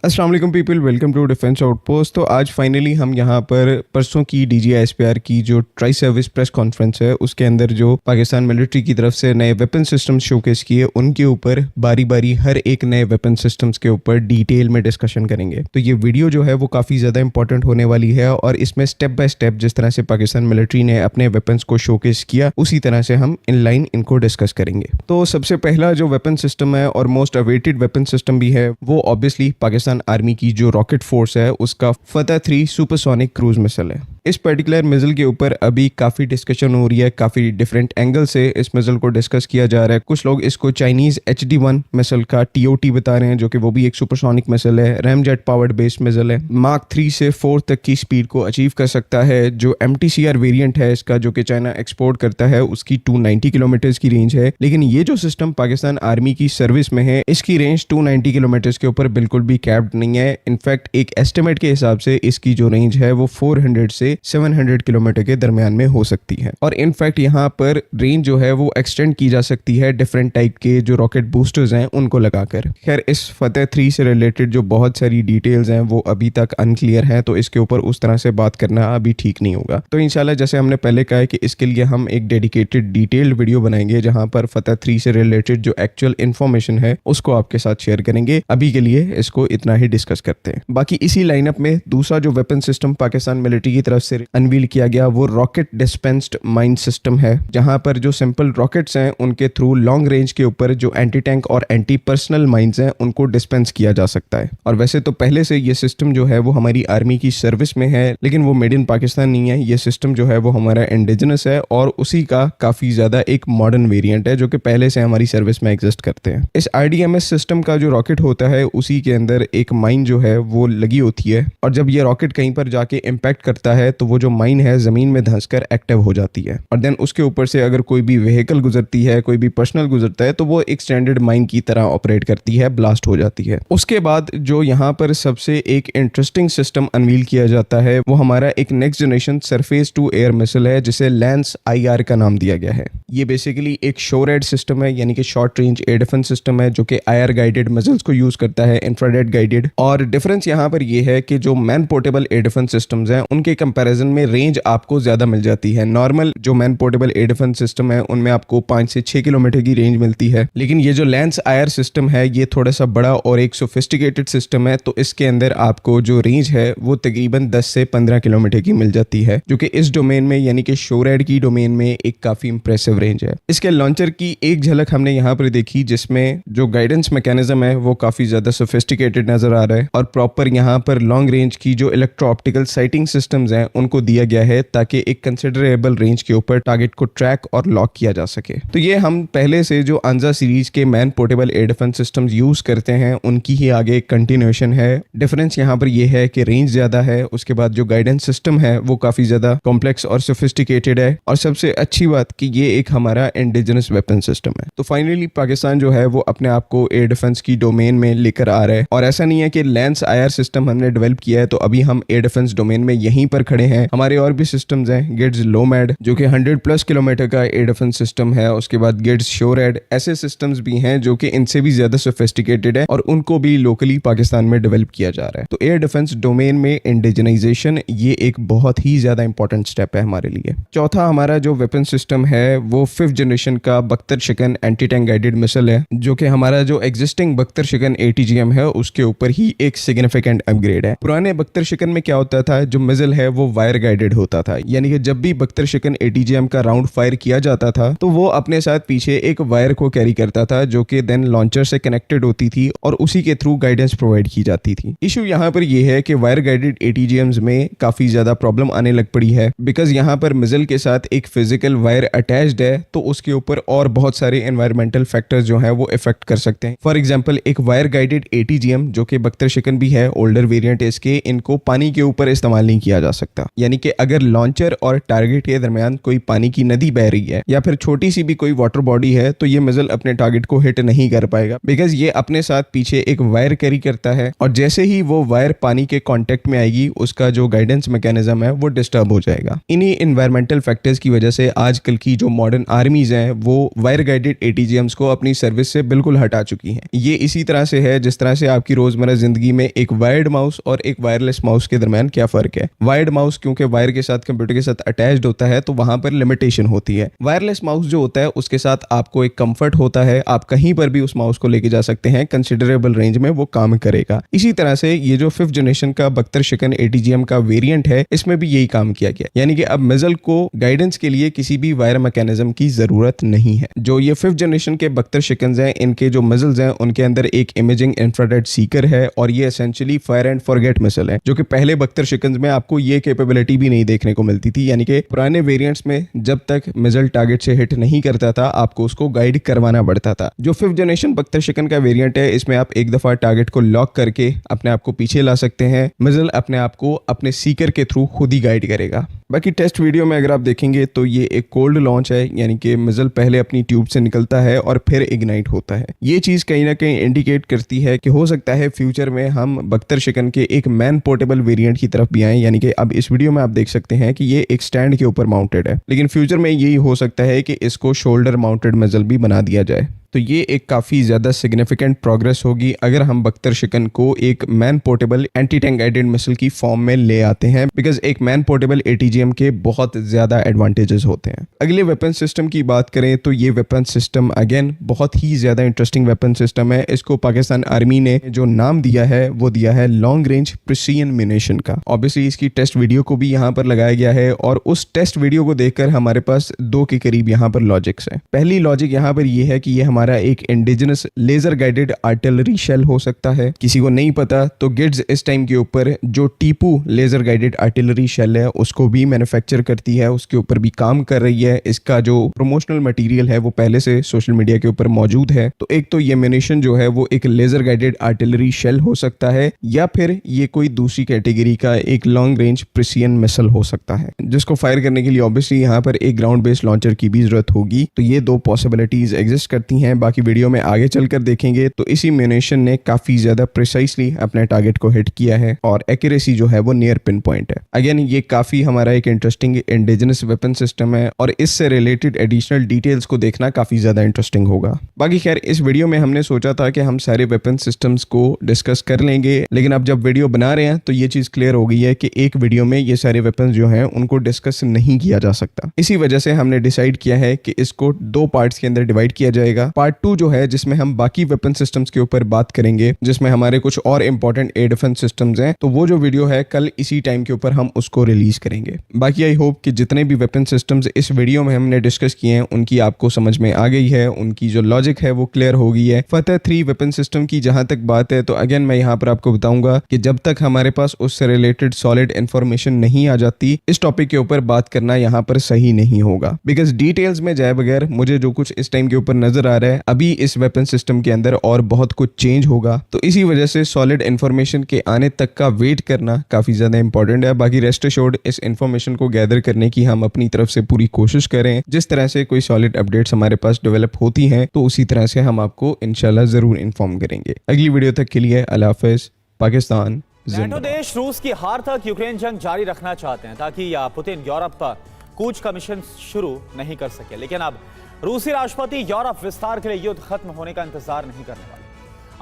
अस्सलाम वालेकुम people, welcome to defence outpost. तो आज फाइनली हम यहाँ पर परसों की DGI-SPR की जो ट्राई सर्विस प्रेस कॉन्फ्रेंस है उसके अंदर जो पाकिस्तान मिलिट्री की तरफ से नए वेपन सिस्टम्स शोकेस किए उनके ऊपर बारी बारी हर एक नए वेपन सिस्टम्स के ऊपर डिटेल में डिस्कशन करेंगे। तो ये वीडियो जो है वो काफ़ी ज़्यादा इंपॉर्टेंट होने वाली है और इसमें स्टेप बाय स्टेप जिस तरह से पाकिस्तान मिलिट्री ने अपने वेपन्स को शोकेस किया उसी तरह से हम इन लाइन इनको डिस्कस करेंगे। तो सबसे पहला जो वेपन सिस्टम है और मोस्ट अवेटेड वेपन सिस्टम भी है वो ऑब्वियसली पाकिस्तान आर्मी की जो रॉकेट फोर्स है उसका फतह 3 सुपरसोनिक क्रूज मिसाइल है। इस पर्टिकुलर मिसाइल के ऊपर अभी काफ़ी डिस्कशन हो रही है, काफ़ी डिफरेंट एंगल से इस मिसाइल को डिस्कस किया जा रहा है। कुछ लोग इसको चाइनीज़ HD-1 मिसाइल का TOT बता रहे हैं जो कि वो भी एक सुपरसोनिक मिसाइल है, रैमजेट पावर्ड बेस्ड मिसाइल है, मार्क 3 से 4 तक की स्पीड को अचीव कर सकता है। जो MTCR वेरिएंट है इसका जो कि चाइना एक्सपोर्ट करता है उसकी 290 किलोमीटर की रेंज है, लेकिन ये जो सिस्टम पाकिस्तान आर्मी की सर्विस में है इसकी रेंज 290 किलोमीटर के ऊपर बिल्कुल भी कैप्ड नहीं है। इनफैक्ट एक एस्टिमेट के हिसाब से इसकी जो रेंज है वो 400 से 700 किलोमीटर के दरमियान में हो सकती है और इनफैक्ट यहाँ पर रेंज जो है वो एक्सटेंड की जा सकती है डिफरेंट टाइप के जो रॉकेट बूस्टर्स हैं उनको लगाकर। खैर इस फतह 3 से रिलेटेड जो बहुत सारी डिटेल्स हैं वो अभी तक अनक्लियर हैं, तो इसके ऊपर उस तरह से बात करना अभी ठीक नहीं होगा। तो इंशाल्लाह जैसे हमने पहले कहा है कि इसके लिए हम एक डेडिकेटेड डिटेल्ड वीडियो बनाएंगे जहां पर फतह 3 से रिलेटेड जो एक्चुअल इन्फॉर्मेशन है उसको आपके साथ शेयर करेंगे। अभी के लिए इसको इतना ही डिस्कस करते हैं। बाकी इसी लाइनअप में दूसरा जो वेपन सिस्टम पाकिस्तान मिलिट्री की तरफ से अनवील किया गया वो रॉकेट डिस्पेंस्ड माइन सिस्टम है, जहां पर जो सिंपल रॉकेट्स हैं उनके थ्रू लॉन्ग रेंज के ऊपर जो एंटी टैंक और एंटी पर्सनल माइंस हैं उनको डिस्पेंस किया जा सकता है। और वैसे तो पहले से ये सिस्टम जो है वो हमारी आर्मी की सर्विस में है, लेकिन वो मेड इन पाकिस्तान नहीं है। ये सिस्टम जो है वो हमारा इंडिजिनस है और उसी का काफी ज्यादा एक मॉडर्न वेरिएंट है जो कि पहले से हमारी सर्विस में एग्जिस्ट करते हैं। इस RDMS सिस्टम का जो रॉकेट होता है उसी के अंदर एक माइन जो है वो लगी होती है और जब ये रॉकेट कहीं पर जाके इम्पैक्ट करता है तो वो जो माइन है जमीन में धंसकर एक्टिव हो जाती है और देन उसके ऊपर से अगर कोई भी व्हीकल गुजरती है, कोई भी पर्सनल गुजरता है तो वो एक स्टैंडर्ड माइन की तरह ऑपरेट करती है, ब्लास्ट हो जाती है। उसके बाद जो यहाँ पर सबसे एक इंटरेस्टिंग सिस्टम अनवील किया जाता है वो हमारा एक next generation surface to air missile है जिसे लैंस IR का नाम दिया गया है। ये बेसिकली एक शोरेड सिस्टम है, यानी कि short range air defence system है जो कि IR गाइडेड मिसाइल्स को यूज करता है, इंफ्रारेड गाइडेड। और डिफरेंस यहाँ पर ये है कि जो man portable air defence systems हैं उनके कंपैरिजन में रेंज आपको ज्यादा मिल जाती है। नॉर्मल जो man portable air defence system है उनमें आपको 5 से 6 किलोमीटर की रेंज मिलती है, लेकिन ये जो लैंस IR सिस्टम है ये थोड़ा सा बड़ा और एक सोफिस्टिकेटेड सिस्टम है, तो इसके अंदर आपको जो रेंज है वो तकरीबन 10 से 15 किलोमीटर की मिल जाती है, जो कि इस डोमेन में यानी कि शोरेड की डोमेन में एक काफी इंप्रेसिव रेंज है। इसके लॉन्चर की एक झलक हमने यहाँ पर देखी जिसमें जो गाइडेंस मैकेनिज्म है वो काफी ज्यादा सोफिस्टिकेटेड नजर आ रहा है और प्रॉपर यहाँ पर लॉन्ग रेंज की जो इलेक्ट्रो ऑप्टिकल साइटिंग सिस्टम्स हैं उनको दिया गया है ताकि एक कंसिडरेबल रेंज के ऊपर टारगेट को ट्रैक और लॉक किया जा सके। तो ये हम पहले से जो अंजा सीरीज के man portable air defence systems use करते हैं उनकी ही आगे एक कंटिन्यूएशन है। डिफरेंस यहाँ पर यह है कि रेंज ज्यादा है, उसके बाद जो गाइडेंस सिस्टम है वो काफी ज्यादा कॉम्प्लेक्स और सोफिस्टिकेटेड है और सबसे अच्छी बात कि ये एक हमारा इंडिजिनस वेपन सिस्टम है। तो फाइनली पाकिस्तान जो है वो अपने आप को एयर डिफेंस की डोमेन में लेकर आ रहा है और ऐसा नहीं है कि लैंस IR सिस्टम हमने डेवलप किया है तो अभी हम एयर डिफेंस डोमेन में यहीं पर खड़े हैं। हमारे और भी सिस्टम्स हैं, गिट्स लोमैड जो कि 100+ किलोमीटर का एयर डिफेंस सिस्टम है, उसके बाद गिट्स शोरेड, ऐसे सिस्टम्स भी हैं जो कि इनसे भी ज्यादा सोफिस्टिकेटेड है और उनको भी लोकली पाकिस्तान में डेवलप किया जा रहा है। तो एयर डिफेंस डोमेन में इंडिजिनाइजेशन ये एक बहुत ही ज्यादा इंपॉर्टेंट स्टेप है हमारे लिए। चौथा हमारा जो वेपन सिस्टम है वो 5th जनरेशन का बख्तर शिकन एंटी टैंक गाइडेड मिसाइल है जो कि हमारा जो एग्जिस्टिंग बख्तर शिकन ATGM है उसके ऊपर ही एक सिग्निफिकेंट अपग्रेड है। पुराने बख्तर शिकन में क्या होता था, जो मिसाइल है वो वायर गाइडेड होता था, यानी कि जब भी बख्तर शिकन ATGM का राउंड फायर किया जाता था तो वो अपने साथ पीछे एक वायर को कैरी करता था जो कि देन लॉन्चर से कनेक्टेड होती थी और उसी के थ्रू गाइडेंस प्रोवाइड की जाती थी। इशू यहाँ पर यह है कि वायर गाइडेड ATGMs में काफी ज्यादा प्रॉब्लम आने लग पड़ी है बिकॉज यहाँ पर मिसाइल के साथ एक फिजिकल वायर अटैच्ड है तो उसके ऊपर और बहुत सारे एनवायरमेंटल फैक्टर्स जो है वो इफेक्ट कर सकते हैं। फॉर एग्जाम्पल एक वायर गाइडेड ATGM जो कि बख्तर शिकन भी है, ओल्डर वेरिएंट इसके, इनको पानी के ऊपर इस्तेमाल नहीं किया जा सकता सकता। यानी कि अगर लॉन्चर और टारगेट के दरमियान कोई पानी की नदी बह रही है या फिर छोटी सी भी कोई वाटर बॉडी है तो ये मिसाइल अपने टारगेट को हिट नहीं कर पाएगा, बिकॉज ये अपने साथ पीछे एक वायर कैरी करता है और जैसे ही वो वायर पानी के कांटेक्ट में आएगी उसका जो गाइडेंस मैकेनिज्म है वो डिस्टर्ब हो जाएगा। इन्हीं एनवायरमेंटल फैक्टर्स की वजह से आजकल की जो मॉडर्न आर्मीज हैं वो वायर गाइडेड एटीजीएम्स को अपनी सर्विस से बिल्कुल हटा चुकी हैं। ये इसी तरह से है जिस तरह से आपकी रोजमर्रा जिंदगी में एक वायर्ड माउस और एक वायरलेस माउस के दरमियान क्या फर्क है। वायर्ड माउस क्योंकि वायर के साथ कंप्यूटर के साथ अटैच्ड होता है तो वहां पर लिमिटेशन होती है। वायरलेस माउस जो होता है उसके साथ आपको एक कंफर्ट होता है, आप कहीं पर भी उस माउस को लेके जा सकते हैं, कंसिडरेबल रेंज में वो काम करेगा। इसी तरह से ये जो 5th जनरेशन का बख्तर शिकन एटीजीएम का वेरिएंट है इसमें भी यही काम किया गया, यानी कि अब मिसाइल को गाइडेंस के लिए किसी भी वायर मैकेनिज्म की जरूरत नहीं है। जो ये 5th जनरेशन के बख्तर शिकन हैं इनके जो मिसाइल्स हैं उनके अंदर एक इमेजिंग इंफ्रारेड सीकर है और ये essentially fire and forget missile है, जो कि पहले बख्तर शिकन में आपको ये कैपेबिलिटी भी नहीं देखने को मिलती थी। यानी कि पुराने वेरिएंट्स में जब तक मिसाइल टारगेट से हिट नहीं करता था आपको उसको गाइड करवाना पड़ता था। जो 5th जनरेशन बख्तर शिकन का वेरिएंट है इसमें आप एक दफा टारगेट को लॉक करके अपने आप को पीछे ला सकते हैं, मिसाइल अपने आप को अपने सीकर के थ्रू खुद ही गाइड करेगा। बाकी टेस्ट वीडियो में अगर आप देखेंगे तो ये एक कोल्ड लॉन्च है, यानी कि मिसाइल पहले अपनी ट्यूब से निकलता है और फिर इग्नाइट होता है। ये चीज कहीं ना कहीं इंडिकेट करती है कि हो सकता है फ्यूचर में हम बख्तर शिकन के एक मैन पोर्टेबल वेरिएंट की तरफ भी आए। यानी कि अब इस वीडियो में आप देख सकते हैं कि ये एक स्टैंड के ऊपर माउंटेड है, लेकिन फ्यूचर में यही हो सकता है कि इसको शोल्डर माउंटेड मिसाइल भी बना दिया जाए। तो ये एक काफ़ी ज़्यादा सिग्निफिकेंट प्रोग्रेस होगी अगर हम बख्तर शिकन को एक man portable anti tank guided missile की फॉर्म में ले आते हैं, बिकॉज एक मैन पोर्टेबल एटीजीएम के बहुत ज़्यादा एडवांटेजेस होते हैं। अगले वेपन सिस्टम की बात करें तो ये वेपन सिस्टम अगेन बहुत ही ज़्यादा इंटरेस्टिंग वेपन सिस्टम है। इसको पाकिस्तान आर्मी ने जो नाम दिया है वो दिया है लॉन्ग रेंज प्रिसीजन म्यूनिशन का। ऑब्वियसली इसकी टेस्ट वीडियो को भी यहाँ पर लगाया गया है और उस टेस्ट वीडियो को देखकर हमारे पास 2 के करीब यहाँ पर लॉजिक्स हैं। पहली लॉजिक यहाँ पर ये है कि ये हमारा एक indigenous laser guided artillery shell हो सकता है। किसी को नहीं पता तो गिट्स इस टाइम के ऊपर जो Tipu laser guided artillery shell है उसको भी मैन्युफैक्चर करती है, उसके ऊपर भी काम कर रही है। इसका जो प्रमोशनल मटेरियल है वो पहले से सोशल मीडिया के ऊपर मौजूद है। तो एक तो ये म्यूनिशन जो है वो एक लेजर गाइडेड आर्टिलरी शेल हो सकता है या फिर ये कोई दूसरी कैटेगरी का एक लॉन्ग रेंज प्रिसीजन मिसाइल हो सकता है, जिसको फायर करने के लिए ऑब्वियसली यहाँ पर एक ग्राउंड बेस्ड लॉन्चर की भी जरूरत होगी। तो ये 2 पॉसिबिलिटीज एग्जिस्ट करती हैं। बाकी वीडियो में आगे चलकर देखेंगे तो इसी म्यूनिशन ने काफी ज्यादा प्रिसाइसली अपने टारगेट को हिट किया है और एक्यूरेसी जो है वो नियर पिन पॉइंट है। अगेन ये काफी हमारा एक इंटरेस्टिंग इंडिजिनस वेपन सिस्टम है और इससे रिलेटेड एडिशनल डिटेल्स को देखना काफी ज्यादा इंटरेस्टिंग होगा। बाकी खैर इस वीडियो में हमने सोचा था कि हम सारे वेपन सिस्टम्स को डिस्कस कर लेंगे, लेकिन अब जब वीडियो बना रहे हैं तो ये चीज क्लियर हो गई है कि एक वीडियो में ये सारे वेपन जो हैं उनको डिस्कस नहीं किया जा सकता। इसी वजह से हमने डिसाइड किया है कि इसको 2 पार्ट्स के अंदर डिवाइड किया जाएगा। पार्ट 2 जो है जिसमें हम बाकी वेपन सिस्टम्स के ऊपर बात करेंगे, जिसमें हमारे कुछ और इंपॉर्टेंट एयर डिफेंस सिस्टम्स हैं, तो वो जो वीडियो है कल इसी टाइम के ऊपर हम उसको रिलीज करेंगे। बाकी आई होप कि जितने भी वेपन सिस्टम्स इस वीडियो में हमने डिस्कस किए हैं उनकी आपको समझ में आ गई है, उनकी जो लॉजिक है वो क्लियर हो गई है। फतह 3 वेपन सिस्टम की जहां तक बात है तो अगेन मैं यहाँ पर आपको बताऊंगा कि जब तक हमारे पास उससे रिलेटेड सॉलिड इंफॉर्मेशन नहीं आ जाती इस टॉपिक के ऊपर बात करना यहाँ पर सही नहीं होगा, बिकॉज डिटेल्स में जाए बगैर मुझे जो कुछ इस टाइम के ऊपर नजर आ रहा है अभी इस वेपन सिस्टम के अंदर और बहुत कुछ चेंज होगा। तो इसी वजह से सॉलिड इंफॉर्मेशन के आने तक का वेट करना काफी ज्यादा इंपॉर्टेंट है। बाकी रेस्ट एश्योर्ड इस इंफॉर्मेशन को गैदर करने की हम अपनी तरफ से पूरी कोशिश करें। जिस तरह से कोई सॉलिड अपडेट्स हमारे पास डेवलप होती हैं तो उसी तरह से हम आपको इंशाल्लाह जरूर इन्फॉर्म करेंगे। अगली वीडियो तक के लिए अल्लाह हाफिज। पाकिस्तान नेटो देश रूस की हार तक यूक्रेन जंग जारी रखना चाहते हैं ताकि पुतिन यूरोप पर कूच का मिशन शुरू नहीं कर सके, लेकिन अब रूसी राष्ट्रपति यूरोप विस्तार के लिए युद्ध खत्म होने का इंतजार नहीं करने वाले।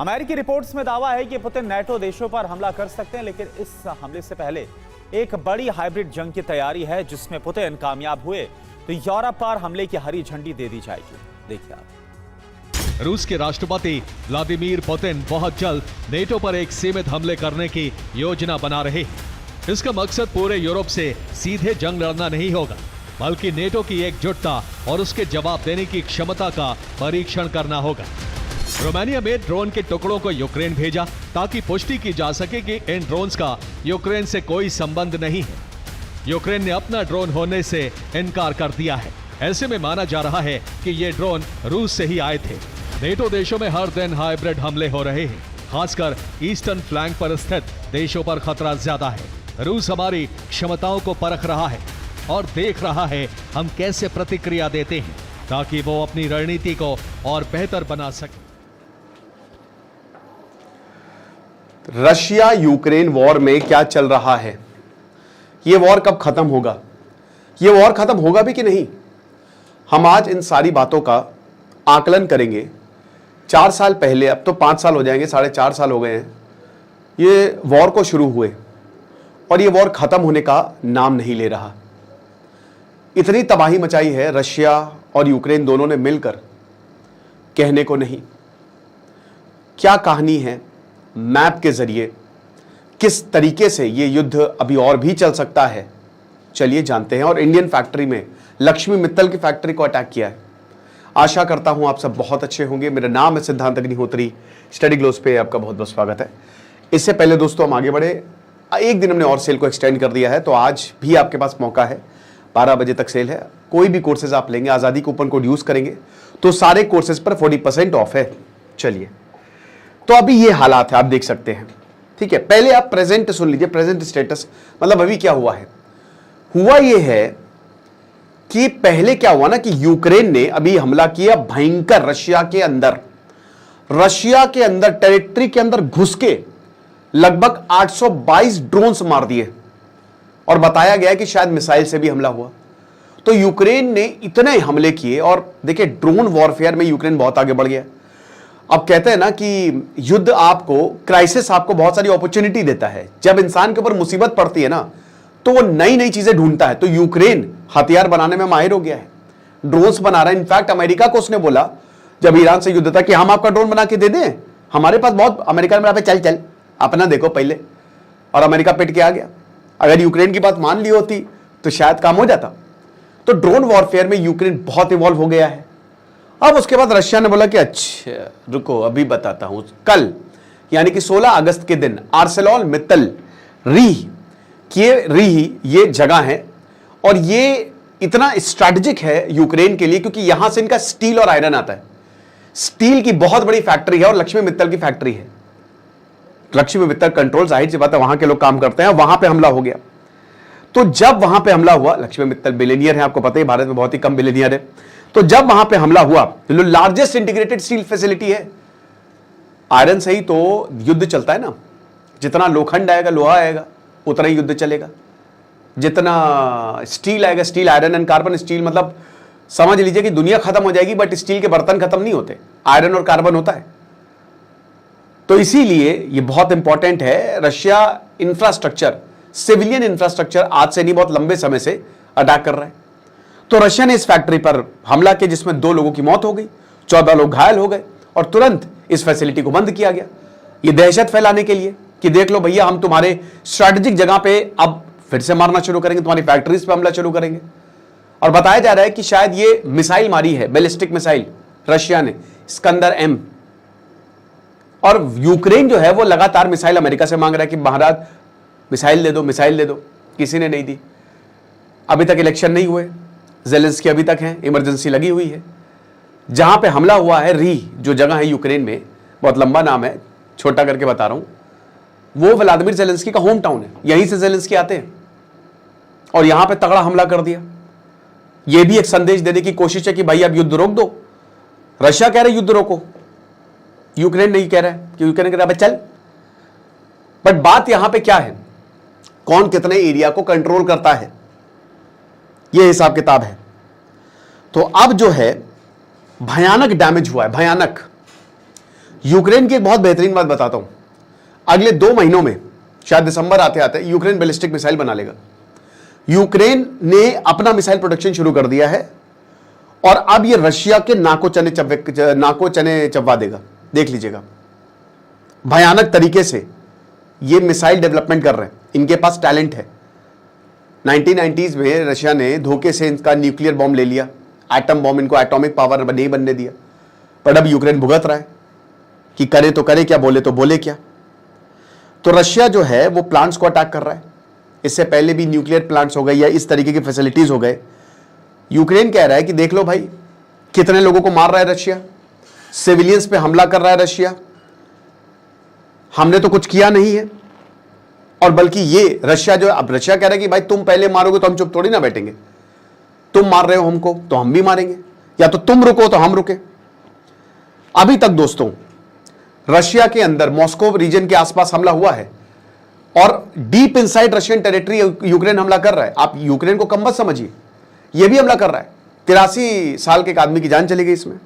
अमेरिकी रिपोर्ट्स में दावा है कि पुतिन नेटो देशों पर हमला कर सकते हैं, लेकिन इस हमले से पहले एक बड़ी हाइब्रिड जंग की तैयारी है जिसमें पुतिन कामयाब हुए तो यूरोप पर हमले की हरी झंडी दे दी जाएगी। देखिए आप। रूस के राष्ट्रपति व्लादिमीर पुतिन बहुत जल्द नेटो पर एक सीमित हमले करने की योजना बना रहे हैं। इसका मकसद पूरे यूरोप से सीधे जंग लड़ना नहीं होगा, बल्कि नेटो की एकजुटता और उसके जवाब देने की क्षमता का परीक्षण करना होगा। रोमानिया में ड्रोन के टुकड़ों को यूक्रेन भेजा ताकि पुष्टि की जा सके कि इन ड्रोन्स का यूक्रेन से कोई संबंध नहीं है। यूक्रेन ने अपना ड्रोन होने से इनकार कर दिया है। ऐसे में माना जा रहा है कि ये ड्रोन रूस से ही आए थे। नेटो देशों में हर दिन हाइब्रिड हमले हो रहे हैं, खासकर ईस्टर्न फ्लैंक पर स्थित देशों पर खतरा ज्यादा है। रूस हमारी क्षमताओं को परख रहा है और देख रहा है हम कैसे प्रतिक्रिया देते हैं ताकि वो अपनी रणनीति को और बेहतर बना सके। रशिया यूक्रेन वॉर में क्या चल रहा है, यह वॉर कब खत्म होगा, यह वॉर खत्म होगा भी कि नहीं, हम आज इन सारी बातों का आकलन करेंगे। 4 साल पहले, अब तो 5 साल हो जाएंगे, 4.5 साल हो गए हैं ये वॉर को शुरू हुए और ये वॉर खत्म होने का नाम नहीं ले रहा। इतनी तबाही मचाई है रशिया और यूक्रेन दोनों ने मिलकर, कहने को नहीं। क्या कहानी है, मैप के जरिए किस तरीके से ये युद्ध अभी और भी चल सकता है, चलिए जानते हैं। और इंडियन फैक्ट्री में लक्ष्मी मित्तल की फैक्ट्री को अटैक किया है। आशा करता हूं आप सब बहुत अच्छे होंगे। मेरा नाम है सिद्धांत अग्निहोत्री, स्टडी ग्लोस पे आपका बहुत बहुत स्वागत है। इससे पहले दोस्तों हम आगे बढ़े, एक दिन हमने और सेल को एक्सटेंड कर दिया है, तो आज भी आपके पास मौका है, 12 बजे तक सेल है। कोई भी कोर्सेज आप लेंगे, आज़ादी कूपन कोड यूज करेंगे तो सारे कोर्सेज पर 40% ऑफ है। चलिए, तो अभी ये हालात है, आप देख सकते हैं, ठीक है। पहले आप प्रेजेंट सुन लीजिए, प्रेजेंट स्टेटस मतलब अभी क्या हुआ है। हुआ ये है कि पहले क्या हुआ ना कि यूक्रेन ने अभी हमला किया भयंकर रशिया के अंदर टेरिटरी के अंदर घुस के लगभग 822 ड्रोन्स मार दिए और बताया गया कि शायद मिसाइल से भी हमला हुआ। तो यूक्रेन ने इतने हमले किए और देखिए ड्रोन वॉरफेयर में यूक्रेन बहुत आगे बढ़ गया। अब कहते हैं ना कि युद्ध आपको, क्राइसिस आपको बहुत सारी अपॉर्चुनिटी देता है। जब इंसान के ऊपर मुसीबत पड़ती है ना तो वो नई नई चीजें ढूंढता है। तो यूक्रेन हथियार बनाने में माहिर हो गया है, ड्रोन्स बना रहा है। इनफैक्ट अमेरिका को उसने बोला जब ईरान से युद्ध था कि हम आपका ड्रोन बना के दे दें, हमारे पास बहुत, अमेरिका में चल चल अपना देखो पहले, और अमेरिका पिट के आ गया। अगर यूक्रेन की बात मान ली होती तो शायद काम हो जाता। तो ड्रोन वॉरफेयर में यूक्रेन बहुत इवॉल्व हो गया है। अब उसके बाद रशिया ने बोला कि अच्छा रुको अभी बताता हूं। कल यानी कि 16 अगस्त के दिन आर्सेलॉल मित्तल रीह ये जगह है और ये इतना स्ट्रैटेजिक है यूक्रेन के लिए क्योंकि यहां से इनका स्टील और आयरन आता है। स्टील की बहुत बड़ी फैक्ट्री है और लक्ष्मी मित्तल की फैक्ट्री है। लक्ष्मी मित्तल कंट्रोल, जाहिर सी बात है वहां के लोग काम करते हैं, वहां पे हमला हो गया। तो जब वहां पे हमला हुआ, लक्ष्मी मित्तल बिलियनियर है, आपको पता है भारत में बहुत ही कम बिलियनियर है। तो जब वहां पे हमला हुआ, लार्जेस्ट इंटीग्रेटेड स्टील फैसिलिटी है, आयरन से ही तो युद्ध चलता है ना। जितना लोखंड आएगा, लोहा आएगा, उतना ही युद्ध चलेगा। जितना स्टील आएगा, steel, iron and carbon, steel मतलब समझ लीजिए कि दुनिया खत्म हो जाएगी बट स्टील के बर्तन खत्म नहीं होते, आयरन और कार्बन होता है। तो इसीलिए ये बहुत इंपॉर्टेंट है। रशिया इंफ्रास्ट्रक्चर, सिविलियन इंफ्रास्ट्रक्चर आज से नहीं बहुत लंबे समय से अटैक कर रहा है। तो रशिया ने इस फैक्ट्री पर हमला किया जिसमें 2 लोगों की मौत हो गई, 14 लोग घायल हो गए और तुरंत इस फैसिलिटी को बंद किया गया। ये दहशत फैलाने के लिए कि देख लो भैया हम तुम्हारे स्ट्रैटेजिक जगह पे अब फिर से मारना शुरू करेंगे, तुम्हारी फैक्ट्रीज पे हमला शुरू करेंगे। और बताया जा रहा है कि शायद ये मिसाइल मारी है, बैलिस्टिक मिसाइल रशिया ने, स्कंदर M। और यूक्रेन जो है वो लगातार मिसाइल अमेरिका से मांग रहा है कि महाराज मिसाइल दे दो, मिसाइल दे दो। किसी ने नहीं दी। अभी तक इलेक्शन नहीं हुए, ज़ेलेंस्की अभी तक हैं, इमरजेंसी लगी हुई है। जहां पे हमला हुआ है, रीह जो जगह है यूक्रेन में, बहुत लंबा नाम है, छोटा करके बता रहा हूं, वो व्लादिमीर ज़ेलेंस्की का होम टाउन है। यहीं से ज़ेलेंस्की आते हैं और यहां पे तगड़ा हमला कर दिया। यह भी एक संदेश देने की कोशिश है कि भाई अब युद्ध रोक दो। रशिया कह रहे युद्ध रोको, यूक्रेन नहीं कह रहा है कि यूक्रेन कह रहा है चल। बट बात यहां पे क्या है, कौन कितने एरिया को कंट्रोल करता है, यह हिसाब किताब है। तो अब जो है भयानक डैमेज हुआ है, भयानक। यूक्रेन की एक बहुत बेहतरीन बात बताता हूं, अगले 2 महीनों में, शायद दिसंबर आते आते यूक्रेन बैलिस्टिक मिसाइल बना लेगा। यूक्रेन ने अपना मिसाइल प्रोडक्शन शुरू कर दिया है और अब ये रशिया के नाको चने चबवा देगा। देख लीजिएगा, भयानक तरीके से ये मिसाइल डेवलपमेंट कर रहे हैं। इनके पास टैलेंट है। 1990s में रशिया ने धोखे से इनका न्यूक्लियर बॉम्ब ले लिया, एटम बॉम्ब, इनको एटॉमिक पावर नहीं बनने दिया। पर अब यूक्रेन भुगत रहा है कि करे तो करे क्या, बोले तो बोले क्या। तो रशिया जो है वो प्लांट्स को अटैक कर रहा है। इससे पहले भी न्यूक्लियर प्लांट्स हो गए या इस तरीके की फैसिलिटीज हो गए। यूक्रेन कह रहा है कि देख लो भाई कितने लोगों को मार रहा है रशिया, सिविलियंस पे हमला कर रहा है रशिया, हमने तो कुछ किया नहीं है। और बल्कि ये रशिया जो, अब रशिया कह रहा है कि भाई तुम पहले मारोगे तो हम चुप थोड़ी ना बैठेंगे, तुम मार रहे हो हमको तो हम भी मारेंगे, या तो तुम रुको तो हम रुके। अभी तक दोस्तों रशिया के अंदर मॉस्को रीजन के आसपास हमला हुआ है और deep inside Russian territory Ukraine हमला कर रहा है। आप यूक्रेन को कम मत समझिए, यह भी हमला कर रहा है। 83 साल के एक आदमी की जान चली गई इसमें।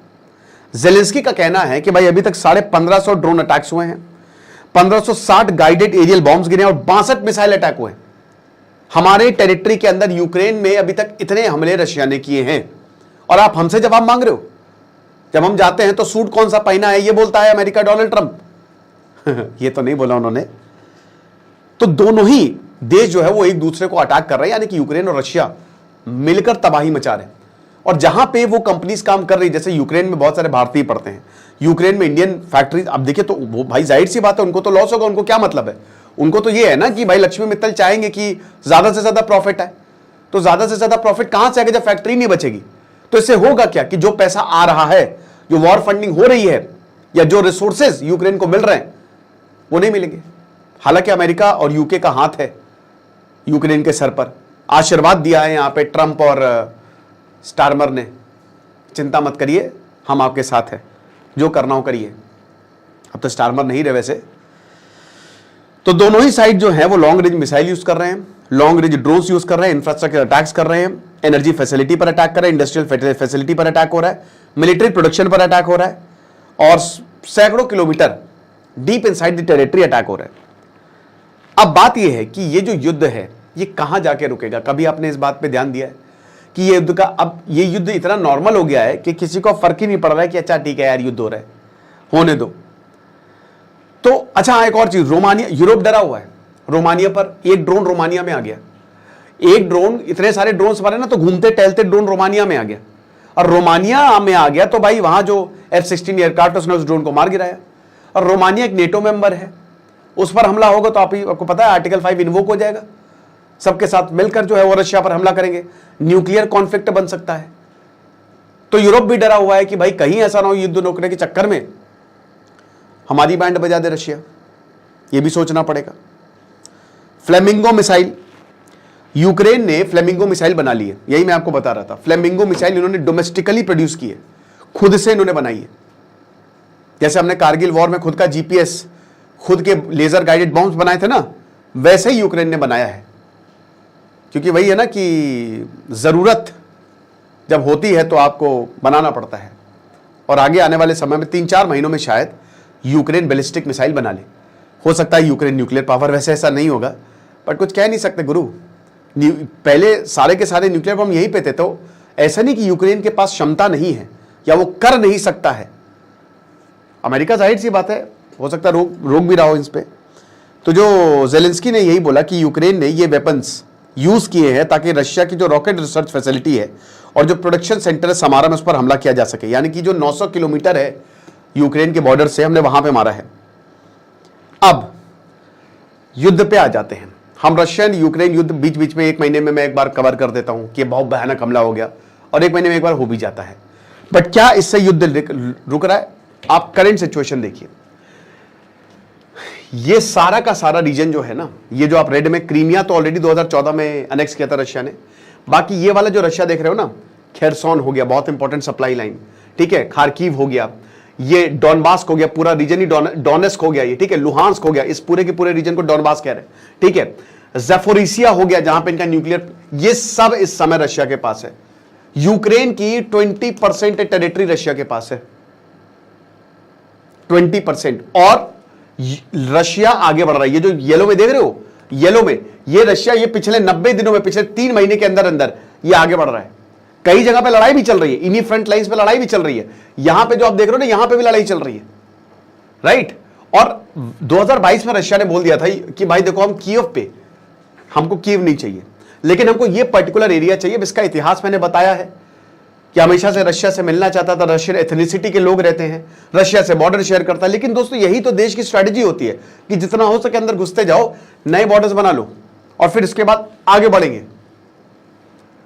जेलेंस्की का कहना है कि भाई अभी तक 1550 ड्रोन अटैक्स हुए हैं, 1560 गाइडेड एरियल बॉम्ब्स गिरे और 62 मिसाइल अटैक हुए। हमारे टेरिटरी के अंदर यूक्रेन में अभी तक इतने हमले रशिया ने किए हैं और आप हमसे जवाब मांग रहे हो। जब हम जाते हैं तो सूट कौन सा पहना है ये बोलता है अमेरिका डोनाल्ड ट्रंप ये तो नहीं बोला उन्होंने। तो दोनों ही देश जो है वो एक दूसरे को अटैक कर रहे हैं, यानी कि यूक्रेन और रशिया मिलकर तबाही मचा रहे हैं। और जहां पे वो कंपनीज काम कर रही, जैसे यूक्रेन में बहुत सारे भारतीय पड़ते हैं, यूक्रेन में इंडियन फैक्ट्रीज, अब देखिए तो वो भाई जाहिर सी बात है उनको तो लॉस होगा, उनको क्या मतलब है, उनको तो ये है ना कि भाई लक्ष्मी मित्तल चाहेंगे कि ज्यादा से ज्यादा प्रॉफिट आए। तो ज्यादा से ज्यादा प्रॉफिट कहां से आएगा जब फैक्ट्री नहीं बचेगी? तो इससे होगा क्या कि जो पैसा आ रहा है, जो वॉर फंडिंग हो रही है या जो रिसोर्सेज यूक्रेन को मिल रहे हैं वो नहीं मिलेंगे। हालांकि अमेरिका और यूके का हाथ है यूक्रेन के सर पर, आशीर्वाद दिया है यहां पे ट्रंप और स्टारमर ने, चिंता मत करिए हम आपके साथ हैं, जो करना हो करिए। अब तो स्टारमर नहीं रहे वैसे। तो दोनों ही साइड जो है वो लॉन्ग रेंज मिसाइल यूज कर रहे हैं, लॉन्ग रेंज ड्रोन्स यूज कर रहे हैं, इंफ्रास्ट्रक्चर अटैक्स कर रहे हैं, एनर्जी फैसिलिटी पर अटैक कर रहे हैं, इंडस्ट्रियल फैसिलिटी पर अटैक हो रहा है, मिलिट्री प्रोडक्शन पर अटैक हो रहा है और सैकड़ों kilometre deep inside the territory attack हो रहा है। अब बात यह है कि ये जो युद्ध है ये कहां जाके रुकेगा? कभी आपने इस बात पे ध्यान दिया है कि ये युद्ध का, अब ये युद्ध इतना नॉर्मल हो गया है कि किसी को फर्क ही नहीं पड़ रहा है कि अच्छा ठीक है यार युद्ध हो रहा है, होने दो। तो अच्छा एक और चीज, रोमानिया, यूरोप डरा हुआ है रोमानिया पर। एक ड्रोन रोमानिया में आ गया, एक ड्रोन, इतने सारे ड्रोन मारे ना तो घूमते टहलते ड्रोन रोमानिया में आ गया। और रोमानिया में आ गया तो भाई वहां जो F-16 एयरक्राफ्ट उसने उस ड्रोन को मार गिराया। और रोमानिया एक नेटो मेंबर है, उस पर हमला होगा तो आपको पता है आर्टिकल 5 इन्वोक हो जाएगा, सबके साथ मिलकर जो है वो रशिया पर हमला करेंगे, न्यूक्लियर कॉन्फ्लिक्ट बन सकता है। तो यूरोप भी डरा हुआ है कि भाई कहीं ऐसा ना हो युद्ध रोकने के चक्कर में हमारी बैंड बजा दे रशिया, ये भी सोचना पड़ेगा। फ्लेमिंगो मिसाइल, यूक्रेन ने फ्लेमिंगो मिसाइल बना ली है, यही मैं आपको बता रहा था। फ्लेमिंगो मिसाइल इन्होंने डोमेस्टिकली प्रोड्यूस की है, खुद से इन्होंने बनाई है। जैसे हमने कारगिल वॉर में खुद का GPS, खुद के लेजर गाइडेड बॉम्ब्स बनाए थे ना, वैसे ही यूक्रेन ने बनाया है। क्योंकि वही है ना कि जरूरत जब होती है तो आपको बनाना पड़ता है। और आगे आने वाले समय में 3-4 महीनों में शायद यूक्रेन बैलिस्टिक मिसाइल बना ले। हो सकता है यूक्रेन न्यूक्लियर पावर, वैसे ऐसा नहीं होगा पर कुछ कह नहीं सकते गुरु। पहले सारे के सारे न्यूक्लियर बम यहीं पे थे, तो ऐसा नहीं कि यूक्रेन के पास क्षमता नहीं है या वो कर नहीं सकता है। अमेरिका जाहिर सी बात है हो सकता है रोक भी रहा हो इस पे। तो जो जेलेंस्की ने यही बोला कि यूक्रेन ने ये वेपन्स यूज किए हैं ताकि रशिया की जो रॉकेट रिसर्च फैसिलिटी है और जो प्रोडक्शन सेंटर है समारा में, उस पर हमला किया जा सके। यानी कि जो 900 किलोमीटर है यूक्रेन के बॉर्डर से, हमने वहां पे मारा है। अब युद्ध पे आ जाते हैं हम। रशियन यूक्रेन युद्ध बीच बीच में 1 महीने में मैं एक बार कवर कर देता हूं कि बहुत भयानक हमला हो गया, और 1 महीने में एक बार हो भी जाता है। बट क्या इससे युद्ध रुक रहा है? आप करंट सिचुएशन देखिए। ये सारा का सारा रीजन जो है ना, ये जो आप रेड में, क्रीमिया तो ऑलरेडी 2014 में अनेक्स किया था रशिया ने। बाकी ये वाला जो रशिया देख रहे हो ना, खेरसोन हो गया, बहुत इंपॉर्टेंट सप्लाई लाइन, ठीक है, खार्किव हो गया, ये डॉनबास्क हो गया, पूरा रीजन ही डोनेस्क हो गया ये, ठीक है, लुहांस्क हो गया, इस पूरे के पूरे रीजन को डॉनबास कह रहे हैं, ठीक है, ज़ेपोरिसिया हो गया जहां पे इनका न्यूक्लियर, ये सब इस समय रशिया के पास है। यूक्रेन की 20% टेरिटरी रशिया के पास है, 20%। और रशिया आगे बढ़ रहा है। ये जो येलो में देख रहे हो, येलो में ये रशिया, ये पिछले 90 दिनों में, पिछले 3 महीने के अंदर अंदर ये आगे बढ़ रहा है। कई जगह पे लड़ाई भी चल रही है, इन्हीं फ्रंट लाइंस पे लड़ाई भी चल रही है। यहां पे जो आप देख रहे हो ना, यहां पे भी लड़ाई चल रही है, राइट। और 2022 में रशिया ने बोल दिया था कि भाई देखो, हम कीव पे, हमको कीव नहीं चाहिए, लेकिन हमको ये पर्टिकुलर एरिया चाहिए। इसका इतिहास मैंने बताया है कि हमेशा से रशिया से मिलना चाहता था, रशियन एथनिसिटी के लोग रहते हैं, रशिया से बॉर्डर शेयर करता है। लेकिन दोस्तों यही तो देश की स्ट्रैटेजी होती है कि जितना हो सके अंदर घुसते जाओ, नए बॉर्डर्स बना लो और फिर इसके बाद आगे बढ़ेंगे।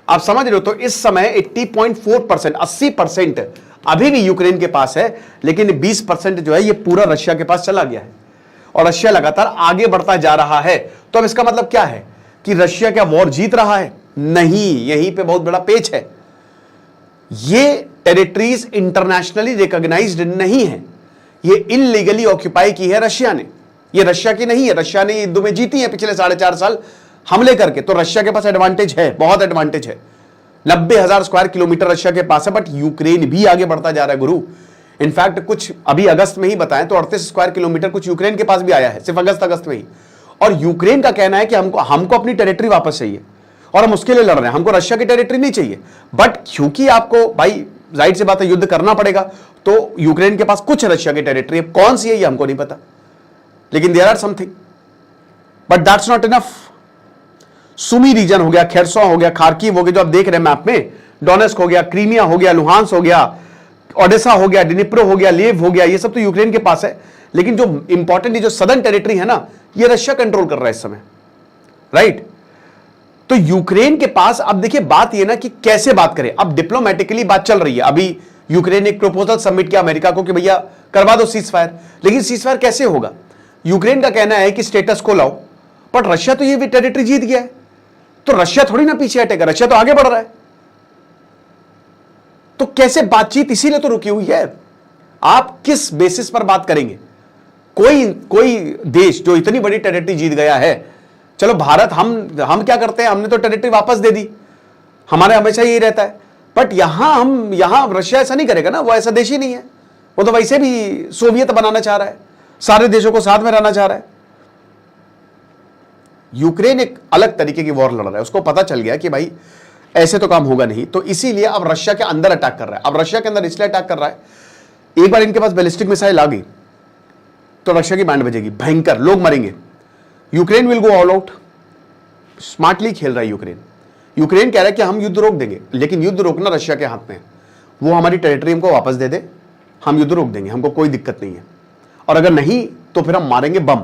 आप समझ रहे हो? तो इस समय 80.4%, 80% अभी भी यूक्रेन के पास है, लेकिन 20% जो है ये पूरा रशिया के पास चला गया है और रशिया लगातार आगे बढ़ता जा रहा है। तो अब इसका मतलब क्या है कि रशिया क्या वॉर जीत रहा है? नहीं, यहीं पे बहुत बड़ा पेच है। ये टेरिटरीज इंटरनेशनली रिकॉग्नाइज्ड नहीं है, ये इलीगली ऑक्यूपाई की है रशिया ने, ये रशिया की नहीं है। रशिया ने युद्ध में जीती है पिछले 4.5 साल हमले करके, तो रशिया के पास एडवांटेज है, बहुत एडवांटेज है। 90,000 स्क्वायर किलोमीटर रशिया के पास है, बट यूक्रेन भी आगे बढ़ता जा रहा है गुरु। इनफैक्ट कुछ अभी अगस्त में ही बताएं तो 38 स्क्वायर किलोमीटर कुछ यूक्रेन के पास भी आया है, सिर्फ अगस्त में ही। और यूक्रेन का कहना है कि हमको अपनी टेरिटरी वापस चाहिए और हम उसके लिए लड़ रहे हैं, हमको रशिया की टेरिटरी नहीं चाहिए। बट क्योंकि आपको भाई जाहिर सी बात है युद्ध करना पड़ेगा, तो यूक्रेन के पास कुछ रशिया की टेरिटरी है, कौन सी है ये हमको नहीं पता, लेकिन there are something, but that's not enough. Sumy region हो गया, खेरसॉ हो गया, खार्किव हो गया जो आप देख रहे हैं मैप में, डोनेस्क हो गया, क्रीमिया हो गया, लुहांस हो गया, ओडेसा हो गया, डिनिप्रो हो गया, लेव हो गया, ये सब तो यूक्रेन के पास है। लेकिन जो इंपॉर्टेंट जो सदर्न टेरिटरी है ना, ये रशिया कंट्रोल कर रहा है इस समय, राइट? तो यूक्रेन के पास अब देखिए बात ये ना कि कैसे बात करें। अब डिप्लोमेटिकली बात चल रही है, अभी यूक्रेन ने एक प्रपोजल सबमिट किया अमेरिका को कि भैया करवा दो सीज फायर, लेकिन सीज फायर कैसे होगा? यूक्रेन का कहना है कि स्टेटस को लाओ, बट रशिया तो ये भी टेरिटरी जीत गया है, तो रशिया थोड़ी ना पीछे हटेगा, रशिया तो आगे बढ़ रहा है। तो कैसे बातचीत इसीलिए तो रुकी हुई है। आप किस बेसिस पर बात करेंगे? कोई देश जो इतनी बड़ी टेरिटरी जीत गया है, चलो भारत हम क्या करते हैं, हमने तो टेरिटरी वापस दे दी, हमारे हमेशा यही रहता है। बट यहां रशिया ऐसा नहीं करेगा ना, वो ऐसा देश ही नहीं है, वो तो वैसे भी सोवियत बनाना चाह रहा है, सारे देशों को साथ में रहना चाह रहा है। यूक्रेन एक अलग तरीके की वॉर लड़ रहा है, उसको पता चल गया कि भाई ऐसे तो काम होगा नहीं, तो इसीलिए अब रशिया के अंदर अटैक कर रहा है। अब रशिया के अंदर इसलिए अटैक कर रहा है, एक बार इनके पास बैलिस्टिक मिसाइल आ गई तो रशिया की बैंड बजेगी, भयंकर, लोग मरेंगे। Ukraine will go all out. Smartly खेल रहा है यूक्रेन। यूक्रेन कह रहा है कि हम युद्ध रोक देंगे, लेकिन युद्ध रोकना रशिया के हाथ में है। वो हमारी टेरिटरी हमको वापस दे दे, हम युद्ध रोक देंगे, हमको कोई दिक्कत नहीं है, और अगर नहीं तो फिर हम मारेंगे बम।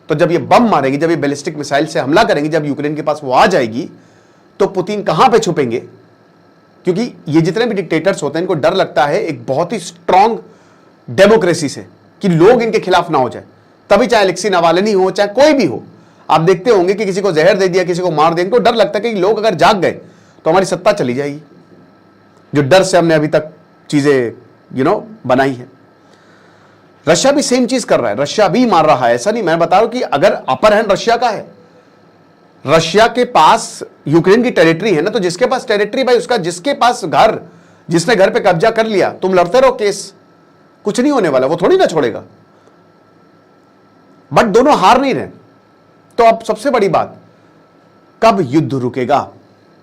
तो जब ये बम मारेंगे, जब ये बैलिस्टिक मिसाइल से हमला करेंगे, जब यूक्रेन के पास वो आ जाएगी, तो पुतिन कहां पे छुपेंगे? क्योंकि ये जितने भी डिक्टेटर्स होते हैं इनको डर लगता है एक बहुत ही स्ट्रांग डेमोक्रेसी से, कि लोग इनके खिलाफ ना हो जाए। तभी चाहे अलेक्सी नावाल्नी हो, चाहे कोई भी हो, आप देखते होंगे कि किसी को जहर दे दिया, किसी को मार दिया, इनको डर लगता है कि लोग अगर जाग गए तो हमारी सत्ता चली जाएगी, जो डर से हमने अभी तक चीजें बनाई है। रशिया भी सेम चीज कर रहा है, रशिया भी मार रहा है, ऐसा नहीं, मैं बता रहा हूं कि अगर अपर हैंड रशिया का है, रशिया के पास यूक्रेन की टेरिटरी है ना, तो जिसके पास टेरिटरी भाई उसका, जिसके पास घर, जिसने घर पे कब्जा कर लिया, तुम लड़ते रहो केस, कुछ नहीं होने वाला, वो थोड़ी ना छोड़ेगा। बट दोनों हार नहीं रहे। तो अब सबसे बड़ी बात, कब युद्ध रुकेगा?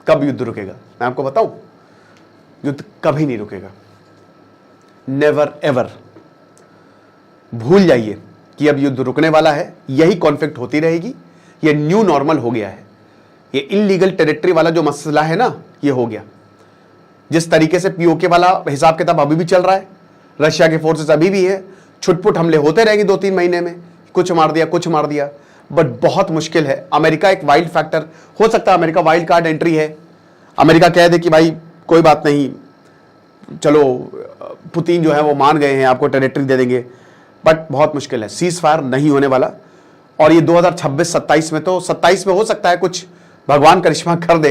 कब युद्ध रुकेगा? मैं आपको बताऊं, युद्ध कभी नहीं रुकेगा, नेवर एवर। भूल जाइए कि अब युद्ध रुकने वाला है, यही कॉन्फ्लिक्ट होती रहेगी, ये न्यू नॉर्मल हो गया है। ये इलीगल टेरिटरी वाला जो मसला है ना, ये हो गया। जिस तरीके से पीओके वाला हिसाब किताब अभी भी चल रहा है, रशिया के फोर्सेस अभी भी है, छुटपुट हमले होते रहेंगे 2-3 महीने में, कुछ मार दिया, बट बहुत मुश्किल है। अमेरिका एक वाइल्ड फैक्टर हो सकता है, अमेरिका वाइल्ड कार्ड एंट्री है, अमेरिका कह दे कि भाई कोई बात नहीं, चलो पुतिन जो है वो मान गए हैं, आपको टेरिटरी दे देंगे, बट बहुत मुश्किल है, सीज फायर नहीं होने वाला। और ये 2026-27 में, तो 27 में हो सकता है कुछ भगवान करिश्मा कर दे,